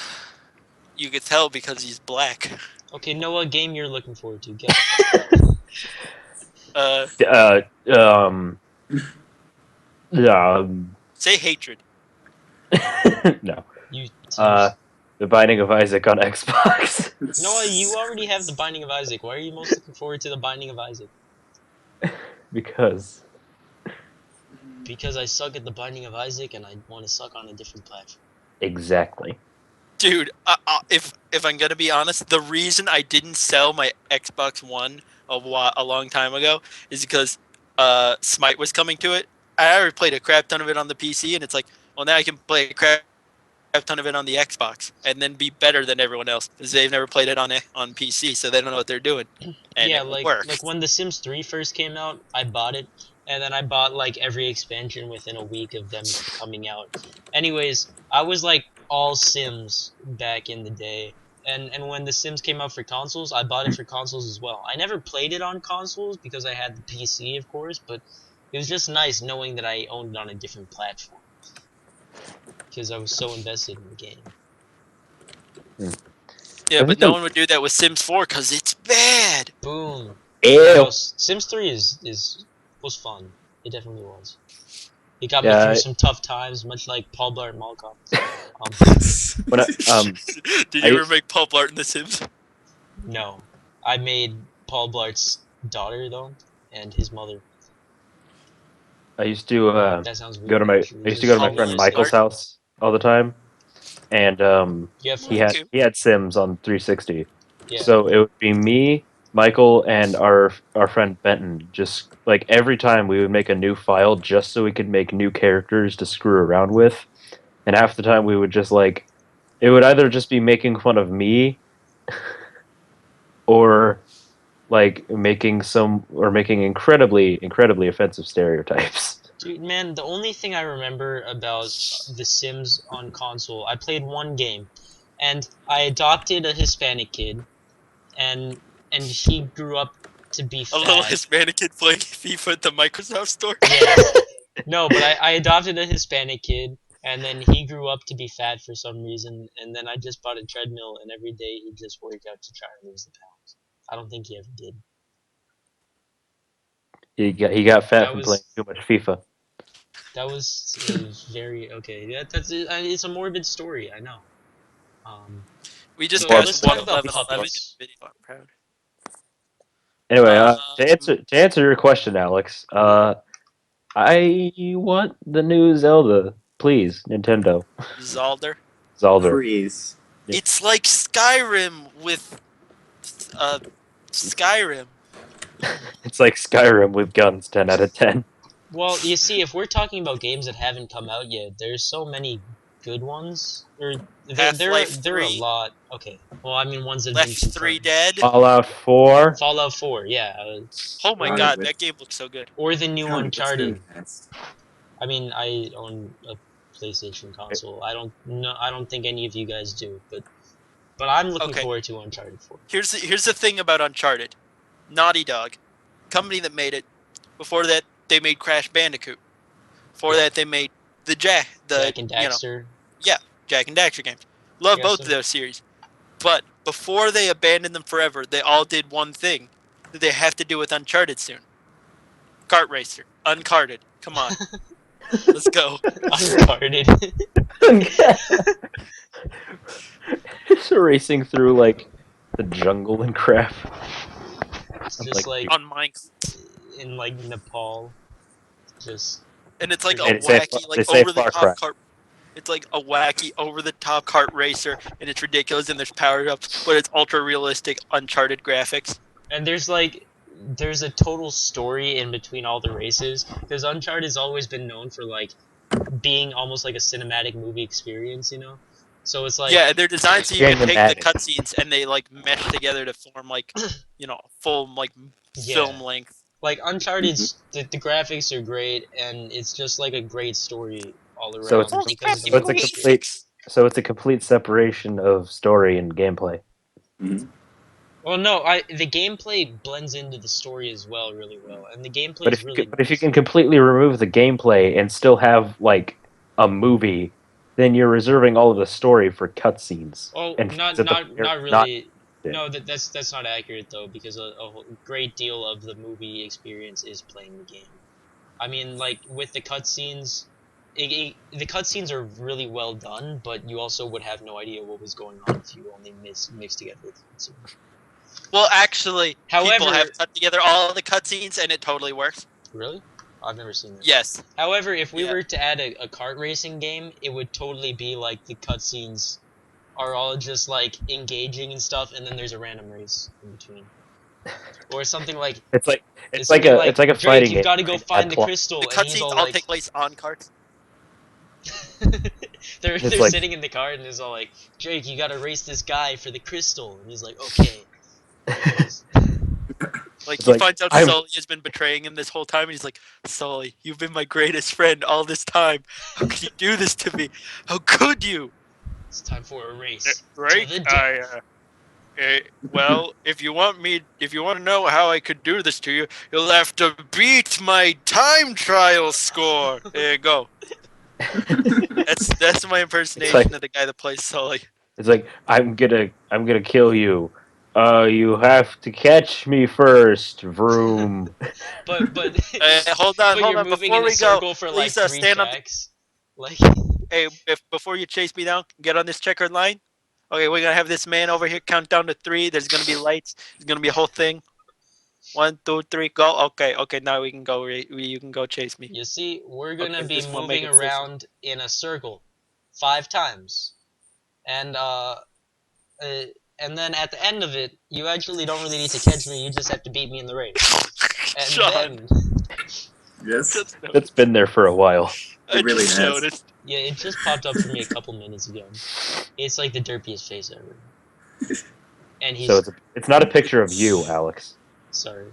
You could tell because he's black. Okay, Noah, game you're looking forward to. Go. Uh, say hatred. no. You. The Binding of Isaac on Xbox. Noah, you already have the Binding of Isaac. Why are you most looking forward to the Binding of Isaac? Because Because I suck at the Binding of Isaac and I want to suck on a different platform. exactly. Dude, if I'm gonna be honest, the reason I didn't sell my Xbox One a long time ago is because Smite was coming to it. I already played a crap ton of it on the PC, and it's like, well, now I can play a crap ton of it on the Xbox, and then be better than everyone else because they've never played it on PC, so they don't know what they're doing. And yeah, it like works. when The Sims 3 first came out, I bought it, and then I bought like every expansion within a week of them coming out. Anyways, I was like all Sims back in the day, and when The Sims came out for consoles, I bought it for consoles as well. I never played it on consoles because I had the PC, of course, but it was just nice knowing that I owned it on a different platform because I was so invested in the game. Yeah, I but think no the- one would do that with Sims 4 because it's bad. Boom. Ew. No, Sims 3 was fun. It definitely was. It got me Yeah, through some tough times, much like Paul Blart Mall Cop. When Did I you used- ever make Paul Blart in The Sims? No, I made Paul Blart's daughter though, and his mother. I used to That sounds weird. go to my actually. I used to go to my Just friend always Michael's like- house all the time, and You have he friends? had Sims on 360. Yeah. So it would be me, Michael, and our friend Benton. Just like every time we would make a new file just so we could make new characters to screw around with, and half the time we would just like it would either just be making fun of me, or like making incredibly offensive stereotypes. Dude, man, the only thing I remember about The Sims on console, I played one game, and I adopted a Hispanic kid, and he grew up to be A little fat. Hispanic kid playing FIFA at the Microsoft Store. Yes. No, but I adopted a Hispanic kid, and then he grew up to be fat for some reason, and then I just bought a treadmill, and every day he just worked out to try and lose the pounds. I don't think he ever did. He got fat That from playing was too much FIFA. that was very okay. That's it's a morbid story, I know. We just So Or- got let's talk one about 1111 in puppets. the video. I'm proud. Anyway, Um, to answer your question, Alex, I want the new Zelda, please, Nintendo, Zalder. Zelda. Freeze. Yeah. It's like Skyrim with Skyrim. It's like Skyrim with guns. 10 out of 10. Well, you see, if we're talking about games that haven't come out yet, there's so many good ones. Or Half-Life there are a 3. lot. Okay, well, I mean ones that have been Left 3 confirmed. Dead. Fallout 4. Fallout 4, yeah, Oh my Alright, god, with- that game looks so good. or the new God, what's Uncharted. Spooncast? I mean, I own a PlayStation console. I don't think any of you guys do, but I'm looking Okay. forward to Uncharted 4. Here's the thing about Uncharted. Naughty Dog, company that made it. Before that, they made Crash Bandicoot. Before Yeah. that, they made Jack and Daxter. Jak and Daxter games. Love Yes, both of those series. But before they abandoned them forever, they all did one thing that they have to do with Uncharted soon. Kart Racer. Uncarted. Come on. Let's go. Uncharted. Just racing through like the jungle and crap. It's I'm just like, like On mine. in like Nepal. Just And it's like a They say- wacky, they like say over the Far top Cry. kart. It's like a wacky over the top kart racer, and it's ridiculous, and there's powered ups, but it's ultra realistic, Uncharted graphics. and there's a total story in between all the races because Uncharted has always been known for like being almost like a cinematic movie experience, you know. So it's like Yeah, they're designed so you can take the Cinematic. cutscenes and they like mesh together to form like, full like film length. like Uncharted's the graphics are great and it's just like a great story all around So it's, Holy because crap, of the so it's a movie complete experience. so it's a complete separation of story and gameplay. Mhm. Well, no, the gameplay blends into the story as well really well, and the gameplay But is really if you nice. can completely remove the gameplay and still have like a movie, then you're reserving all of the story for cutscenes. Oh, And not things that the not player not is really. in. No, that's not accurate though, because great deal of the movie experience is playing the game. I mean, like with the cutscenes, the cutscenes are really well done, but you also would have no idea what was going on if you only mixed together the cutscenes. Well, actually, people However, have cut together all of the cutscenes and it totally works. really, I've never seen that. Yes. However, if we Yeah. were to add a kart racing game, it would totally be like the cutscenes are all just like engaging and stuff, and then there's a random race in between, or something like It's like it's like something a Drake, fighting you've game. got to go find the plot. crystal, The and he's cutscenes all all like, take place on carts. they're like- sitting in the car, and it's all like, Drake, you got to race this guy for the crystal, and he's like, okay. Like, It's he like, finds out I'm- Sully has been betraying him this whole time, and he's like, Sully, you've been my greatest friend all this time. How could you do this to me? How could you? It's time for a race. Drake, To the death. well, if you want to know how I could do this to you, you'll have to beat my time trial score. There you go. That's my impersonation of the guy that plays Sully. It's like I'm gonna kill you. You have to catch me first, vroom. But Hold on, but you're moving before in a we go, circle for like please 3 stand on. tracks. Like, Hey, before you chase me down, get on this checkered line. Okay, we're gonna have this man over here count down to 3. There's gonna be lights. There's gonna be a whole thing. 1, 2, 3, go. Okay. Now we can go. You can go chase me. you see, we're gonna Okay, be this one make moving it official. around in a circle 5 times, and then at the end of it, you actually don't really need to catch me. You just have to beat me in the race. And Sean, then, Yes. just That's been there for a while. I really just has. noticed. yeah, it just popped up for me a couple minutes ago. It's like the derpiest face ever. And he's So it's not a picture of you, Alex. Sorry.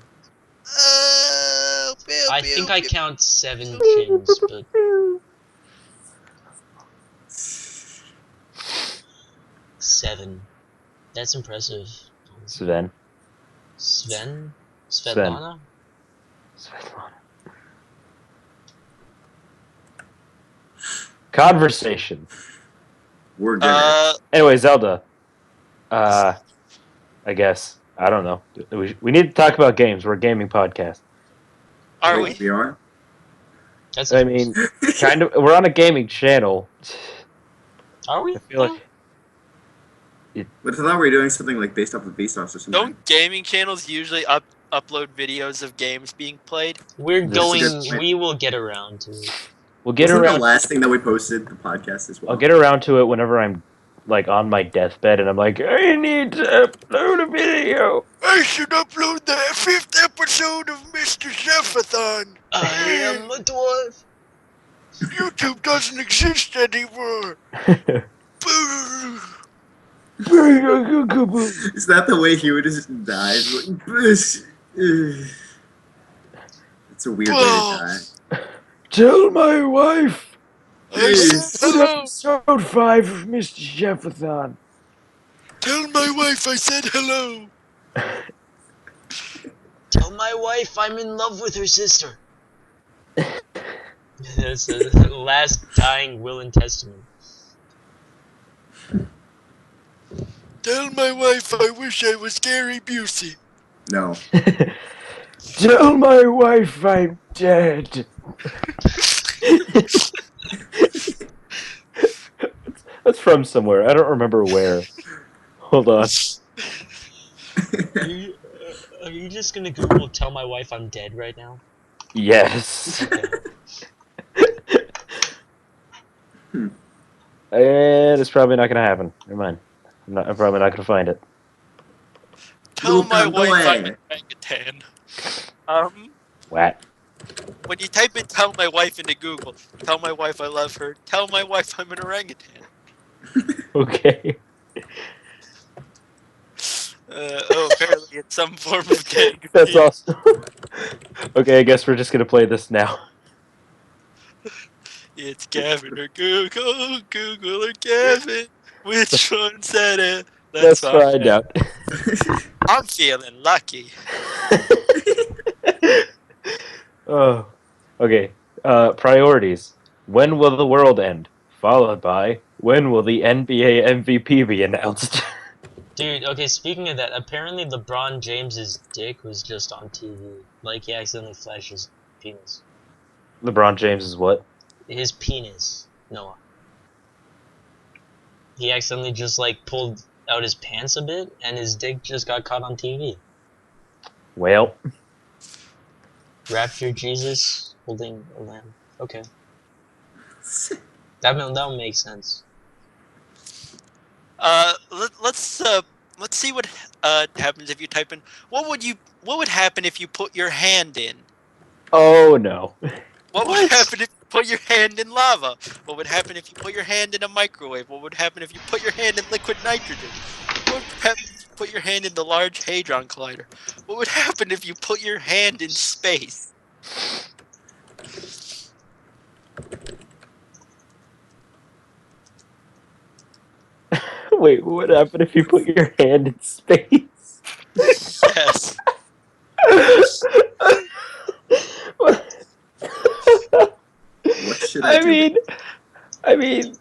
Pew, I pew, think I pew. count 7 chins, but 7. That's impressive. Sven. Sven? Sven. Svetlana? Svetlana. Conversation. We're good. Anyway, Zelda. I guess. I don't know. We need to talk about games. We're a gaming podcast. Are Wait, we? we are? That's I mean, kind of. We're on a gaming channel. Are we? I feel like But I thought we were doing something like based off of Vsauce or something. Don't gaming channels usually upload videos of games being played? We're That's a good going. point. We will get around to it. we'll get Wasn't the around. last thing that we posted the podcast as well? I'll get around to it whenever I'm like on my deathbed and I'm like, I need to upload a video. I should upload the 5th episode of Mr. Zephathon. I am a dwarf. YouTube doesn't exist anymore. Boo. Is that the way he would just die? Like, it's a weird way to die. Tell my wife. I said hello. Episode 5 of Mr. Jefferson. Tell my wife I said hello. Tell my wife I'm in love with her sister. That's the last dying will and testament. Tell my wife I wish I was Gary Busey. No. Tell my wife I'm dead. That's from somewhere. I don't remember where. Hold on. Are you just gonna Google "tell my wife I'm dead" right now? Yes. Okay. And it's probably not gonna happen. Never mind. I'm probably not gonna find it. Tell my Luca, wife go I'm ahead. an orangutan. What? When you type in "tell my wife" into Google, tell my wife I love her. Tell my wife I'm an orangutan. Okay. Apparently it's some form of gay. That's awesome. Okay, I guess we're just gonna play this now. It's Gavin or Google, Google or Gavin. Which one said it? Let's find out. I'm feeling lucky. Oh. Okay. Priorities. When will the world end? Followed by, when will the NBA MVP be announced? Dude, okay, speaking of that, apparently LeBron James's dick was just on TV. Like, he accidentally flashed his penis. LeBron James is what? His penis, Noah. He accidentally just, like, pulled out his pants a bit, and his dick just got caught on TV. Well. Rapture Jesus holding a lamb. Okay. That would make sense. Let's see what happens if you type in. What would happen if you put your hand in? Oh no. What would happen if you put your hand in lava? What would happen if you put your hand in a microwave? What would happen if you put your hand in liquid nitrogen? What would happen if you put your hand in the Large Hadron Collider? What would happen if you put your hand in space? Wait, what would happen if you put your hand in space? Yes. What should I do? I mean,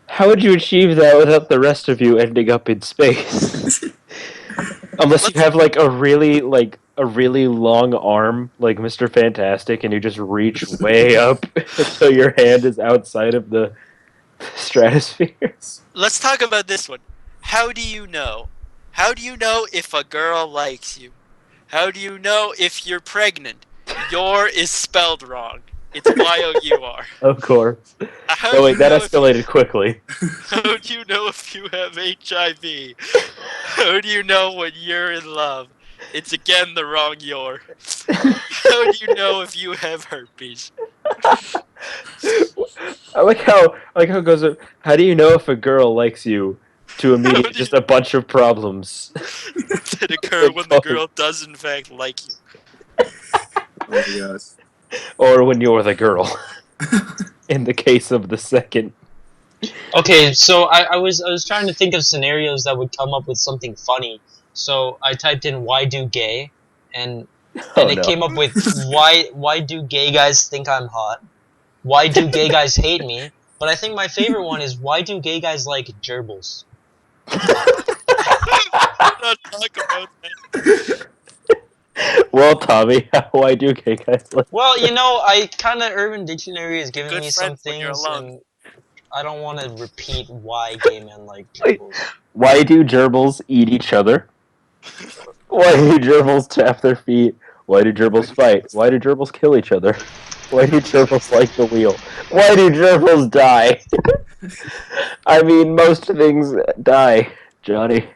how would you achieve that without the rest of you ending up in space? Unless you have like a really long arm, like Mr. Fantastic, and you just reach way up until your hand is outside of the stratosphere. Let's talk about this one. How do you know? How do you know if a girl likes you? How do you know if you're pregnant? Your is spelled wrong. It's Y-O-U-R. Of course. How Oh do wait, you that know if escalated quickly. How do you know if you have HIV? How do you know when you're in love? It's again the wrong your. How do you know if you have herpes? I like how it goes. How do you know if a girl likes you? to immediately just a bunch of problems. that occur when the girl does in fact like you. Oh my gosh. Or when you're the girl. In the case of the second. Okay, so I was trying to think of scenarios that would come up with something funny. So I typed in "why do gay," and Oh it no. came up with why do gay guys think I'm hot? Why do gay guys hate me? But I think my favorite one is why do gay guys like gerbils? Not talk about that. Well, Tommy, why do gay guys like? Well, I kind of Urban Dictionary is giving Good me some friends when you're things, alone. and I don't want to repeat why gay men like Wait. gerbils. Why do gerbils eat each other? Why do gerbils tap their feet? Why do gerbils fight? Why do gerbils kill each other? Why do gerbils like the wheel? Why do gerbils die? I mean, most things die, Johnny.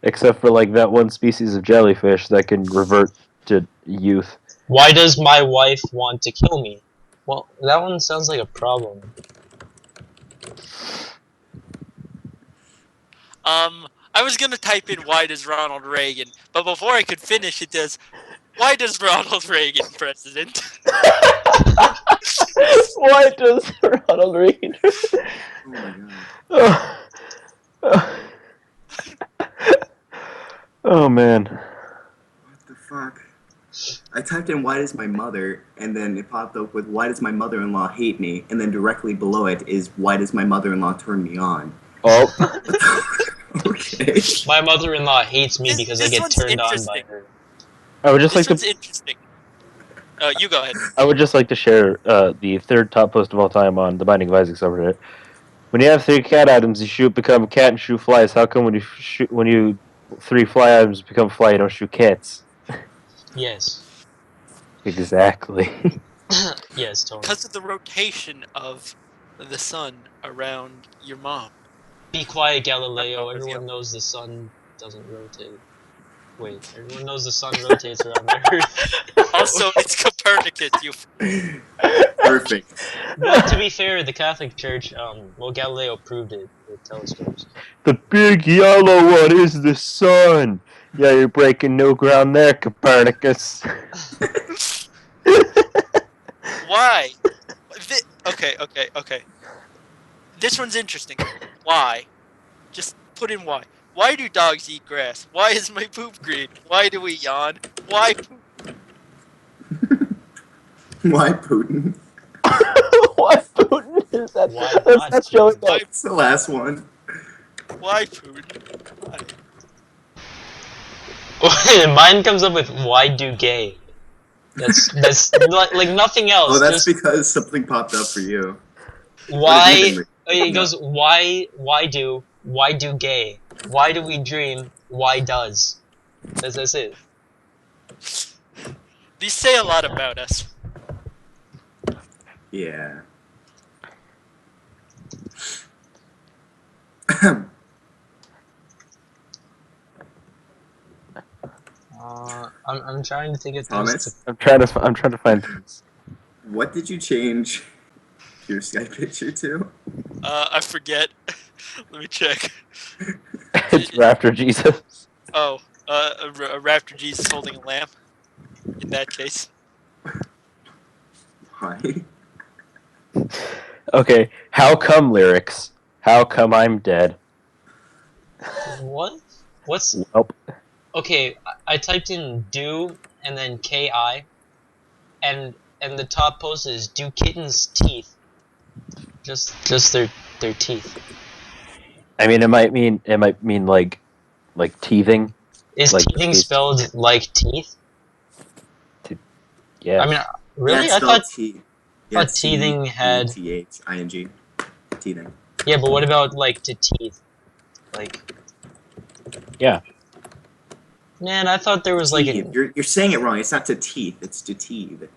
Except for, like, that one species of jellyfish that can revert to youth. Why does my wife want to kill me? Well, that one sounds like a problem. I was gonna type in why does Ronald Reagan, but before I could finish, it does. Why does Ronald Reagan president? Why does Ronald Reagan? Oh my god. Oh. Oh man. What the fuck? I typed in "why does my mother," and then it popped up with "why does my mother-in-law hate me," and then directly below it is "why does my mother-in-law turn me on?" Oh. Okay. My mother-in-law hates me because I This get one's turned on by interesting. her. I would just This like one's to. interesting. You go ahead. I would just like to share the third top post of all time on the Binding of Isaac subreddit. When you have three cat items, you shoot become a cat and shoot flies. How come when you three fly items become fly, you don't shoot cats? Yes. Exactly. Yes, Tony. Because of the rotation of the sun around your mom. Be quiet, Galileo. Oh, Everyone yeah. knows the sun doesn't rotate. Wait, everyone knows the sun rotates around the Earth. Also, it's Copernicus. You. Perfect. Well, to be fair, the Catholic Church, Galileo proved it with telescopes. The big yellow one is the sun. Yeah, you're breaking new ground there, Copernicus. Why? Okay. This one's interesting. Why? Just put in why. Why do dogs eat grass? Why is my poop green? Why do we yawn? Why poop? Why Putin? What Putin is that? Why That's not not showing Putin? up. It's the last one. Why Putin? Why? Mine comes up with why do gay. That's like nothing else. Oh, that's just because something popped up for you. why. What is It goes why do gay? Why do we dream? Why does? That's it. These say a lot about us. Yeah. I'm trying to think of things. Thomas, I'm trying to find things. what did you change your Skype picture to? I forget. Let me check. It's Raptor Jesus. Oh, a raptor Jesus holding a lamb. In that case. Why? Okay, how come lyrics? How come I'm dead? What? What's Welp. okay? I typed in do and then ki, and the top post is do kittens teeth? Just their teeth. I mean, it might mean like teething. Is Like teething teeth. spelled like teeth? Yeah. I mean, Yeah, really? it's I spelled thought T. thought teething had. T-H-I-N-G. Teething. Yeah, but what about like to teeth? Like. Yeah. Man, I thought there was like Teeth. an. You're saying it wrong. It's not to teeth. It's to teeth.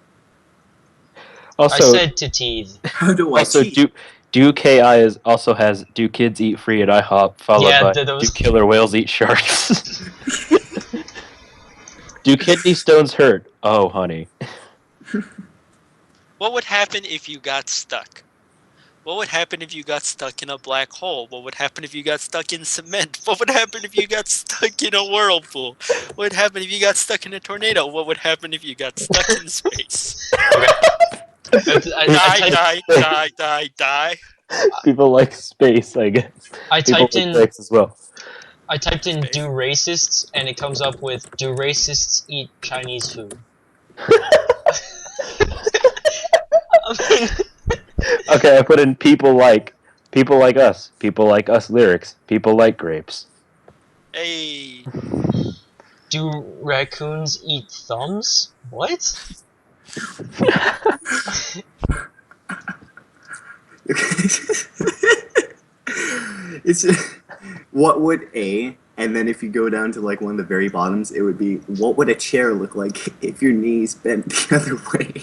I Also, said to teeth. How do I also teeth? do ki also has do kids eat free at IHOP followed Yeah, by those. do killer whales eat sharks. Do kidney stones hurt? Oh, honey. What would happen if you got stuck? What would happen if you got stuck in a black hole? What would happen if you got stuck in cement? What would happen if you got stuck in a whirlpool? What would happen if you got stuck in a tornado? What would happen if you got stuck in space? I Die, typed die, die, die, die. People like space, I guess. I People typed like in sex as well. I typed in Space. do racists and it comes up with do racists eat Chinese food? Okay, I put in people like us. People like us lyrics. People like grapes. Hey. Do raccoons eat thumbs? What? It's what would a, and then if you go down to like one of the very bottoms, it would be what would a chair look like if your knees bent the other way?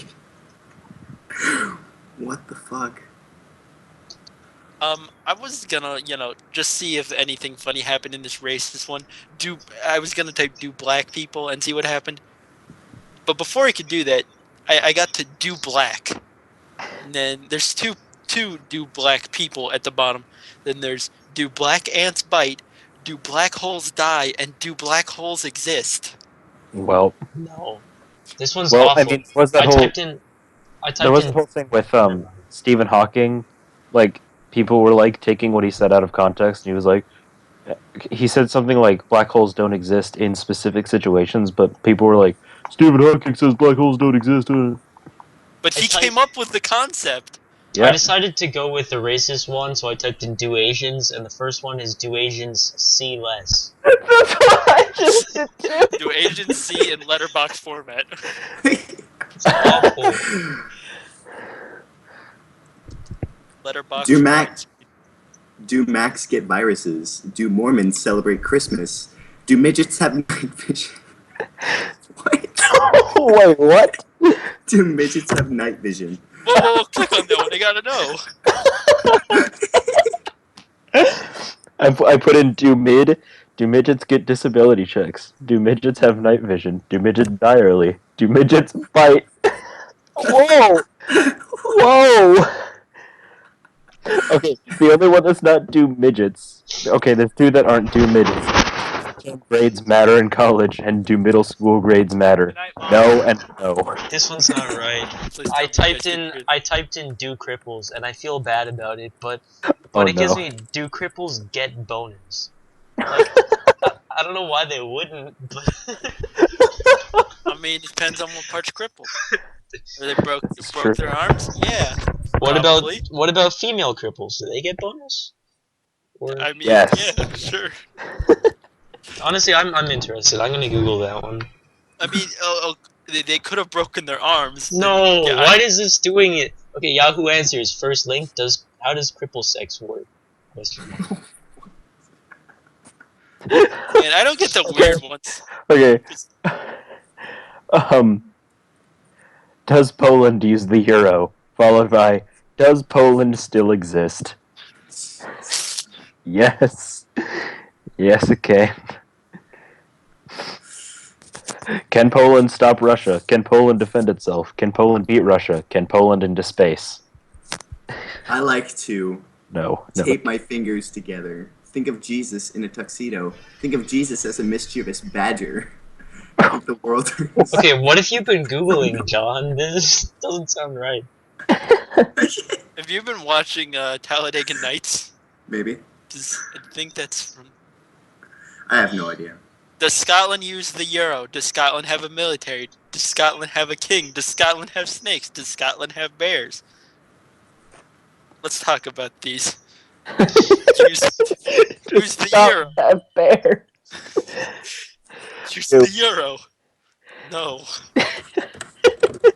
What the fuck? I was gonna, just see if anything funny happened in this race. This one, I was gonna type do black people and see what happened. But before I could do that, I got to do black. And then there's two do black people at the bottom. Then there's do black ants bite, do black holes die, and do black holes exist. Well, No. This one's well, I awful. mean, was that I whole typed in I there typed was the in whole thing with Stephen Hawking, like people were like taking what he said out of context, and he was like, he said something like black holes don't exist in specific situations, but people were like, Stephen Hawking says black holes don't exist. But I he typed- came up with the concept. I Yeah, decided to go with the racist one, so I typed in do Asians, and the first one is do Asians see less. that's what I just did too. Do Asians see in letterbox format? It's awful. Letterbox. Do Mac- Do Macs get viruses? Do Mormons celebrate Christmas? Do midgets have night vision? What? Wait, what? Do midgets have night vision? Whoa, click on that one. I gotta know. I put in do midgets get disability checks? Do midgets have night vision? Do midgets die early? Do midgets fight? Whoa! Whoa! Okay, the only one that's not do midgets. Okay, there's two that aren't do midgets. Do grades matter in college, and do middle school grades matter? Good night, Mom. No and no. This one's not right. Please I tell me you typed guys in did good. I typed in do cripples and I feel bad about it, but Oh it gives no. me do cripples get boners. Like I don't know why they wouldn't, but I mean, it depends on what part's crippled. Or they broke true. their arms? Yeah. what Probably. about female cripples? Do they get bonus? Or I mean, Yes. yeah, sure. honestly, I'm interested. I'm gonna Google that one. I mean, they could have broken their arms. No, Yeah, why is this doing it? Okay, Yahoo Answers. First link. How does cripple sex work? Question mark. Man, I don't get the weird ones. Okay. Does Poland use the euro? Followed by, does Poland still exist? Yes. Yes, it can. Can Poland stop Russia? Can Poland defend itself? Can Poland beat Russia? Can Poland into space? I like to No. tape my fingers together. Think of Jesus in a tuxedo. Think of Jesus as a mischievous badger. Think the world turns. Okay, what if you've been Googling, John? This doesn't sound right. Have you been watching Talladega Nights? Maybe. I think that's from. I have no idea. Does Scotland use the euro? Does Scotland have a military? Does Scotland have a king? Does Scotland have snakes? Does Scotland have bears? Let's talk about these. Use the euro. Have bears. Use the euro. No.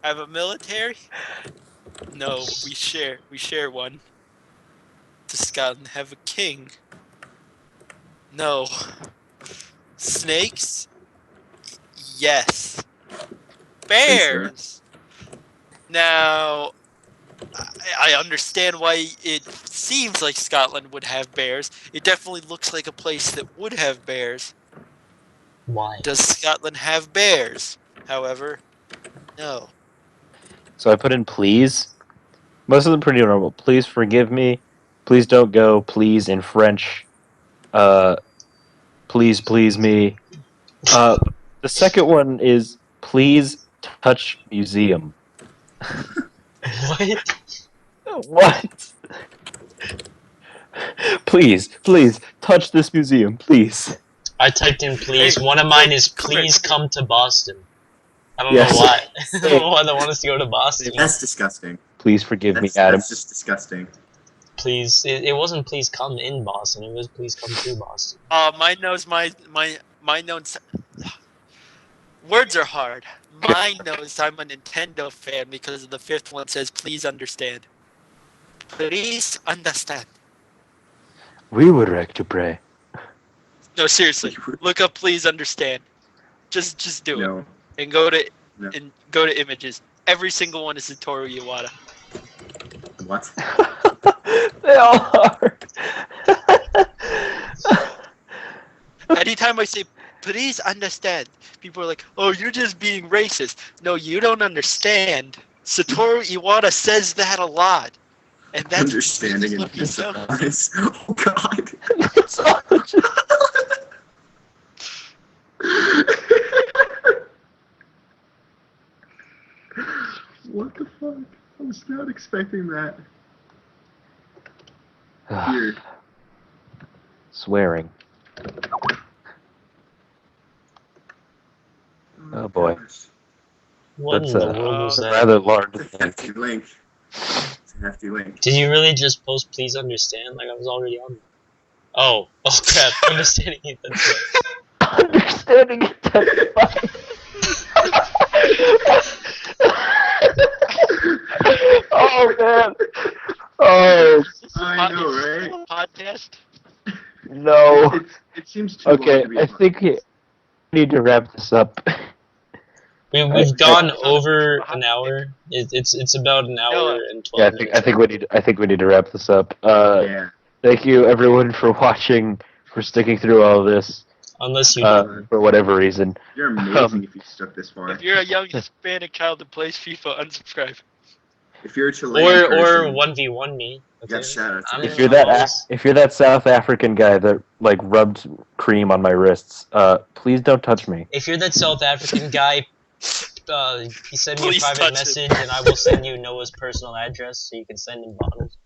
Have a military? No, we share one. Does Scotland have a king? No. Snakes? Yes. Bears. Now, I understand why it seems like Scotland would have bears. It definitely looks like a place that would have bears. Why? Does Scotland have bears? However, no. So I put in please. Most of them pretty normal. Please forgive me. Please don't go. Please in French. Uh, please please me. Uh, the second one is please touch museum. What? What? Please touch this museum, please. I typed in please. Hey, One of yo, mine is Cornbread, please come to Boston. I don't know Yes. why. I don't know Same. why they want us to go to Boston. That's disgusting. Please forgive me, Adam. That's just disgusting. Please, it wasn't please come in Boston. It was please come to Boston. mine knows my knows. Words are hard. Mine knows I'm a Nintendo fan because the fifth one says, "Please understand." Please understand. We would like to pray. No, seriously. Look up "Please understand." Just do it No. and go to No. images. Every single one is Satoru Iwata. What? They all are. Anytime I say "Please understand," people are like, "Oh, you're just being racist." No, you don't understand. Satoru Iwata says that a lot, and that's Understanding really and what he knows. surprise. Oh God. It's all just- What the fuck? I was not expecting that. Weird. Swearing. Oh, boy. Gosh. What That's in the world was that? rather large. It's a hefty link. It's a hefty link. Did you really just post please understand? Like I was already on there. Oh crap. Understanding it. That's right. Understanding it. That's fine. Oh man. Oh I know, right? Podcast. no. It seems too long Okay, to be I think we need to wrap this up. We've gone over an hour. It's about an hour and 12 Yeah, minutes. I think we need to wrap this up. Yeah. Thank you everyone for watching, for sticking through all of this. Unless you For whatever reason. You're amazing if you stuck this far. If you're a young Hispanic child that plays FIFA, unsubscribe. If you're a Chilean or person, 1v1 me. Okay. yeah, shout out to I'm- you. If you're I'm always- if you're that South African guy that like rubbed cream on my wrists, please don't touch me. If you're that South African guy, you send me a Please private touch message and I will send you Noah's personal address so you can send him bottles.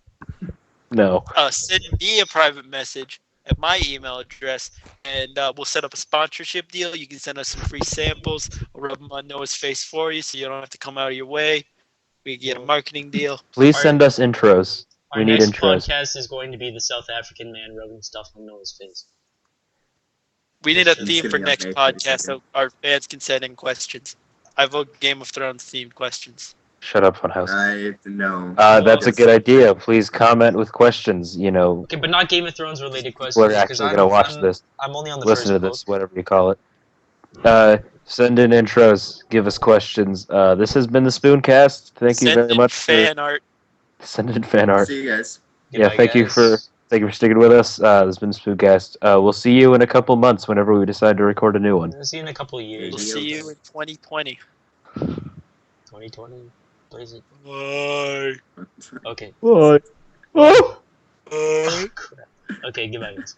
No. Send me a private message at my email address, and we'll set up a sponsorship deal. You can send us some free samples. I'll rub them on Noah's face for you, so you don't have to come out of your way. We can get a marketing deal. Please Our- send us intros. Our We need next intros. podcast is going to be the South African man rubbing stuff on Noah's face. We need a It's theme gonna for be on next May podcast 22nd. so our fans can send in questions. I vote Game of Thrones themed questions. Shut up, Funhouse. I know. That's a good idea. Please comment with questions. You know, Okay, but not Game of Thrones related people questions. are actually gonna watch this, I'm only on the listen to first this, book. whatever you call it. Send in intros. Give us questions. This has been the Spooncast. Thank you Send very in much fan art. for send in fan art. See you guys. Yeah, Goodbye, guys. thank you for sticking with us. This has been Spooncast. We'll see you in a couple months whenever we decide to record a new one. See you in a couple of years. We'll see you in 2020. 2020. Blaze it. Bye. Okay. Bye. Oh, crap. Okay, goodbye, guys.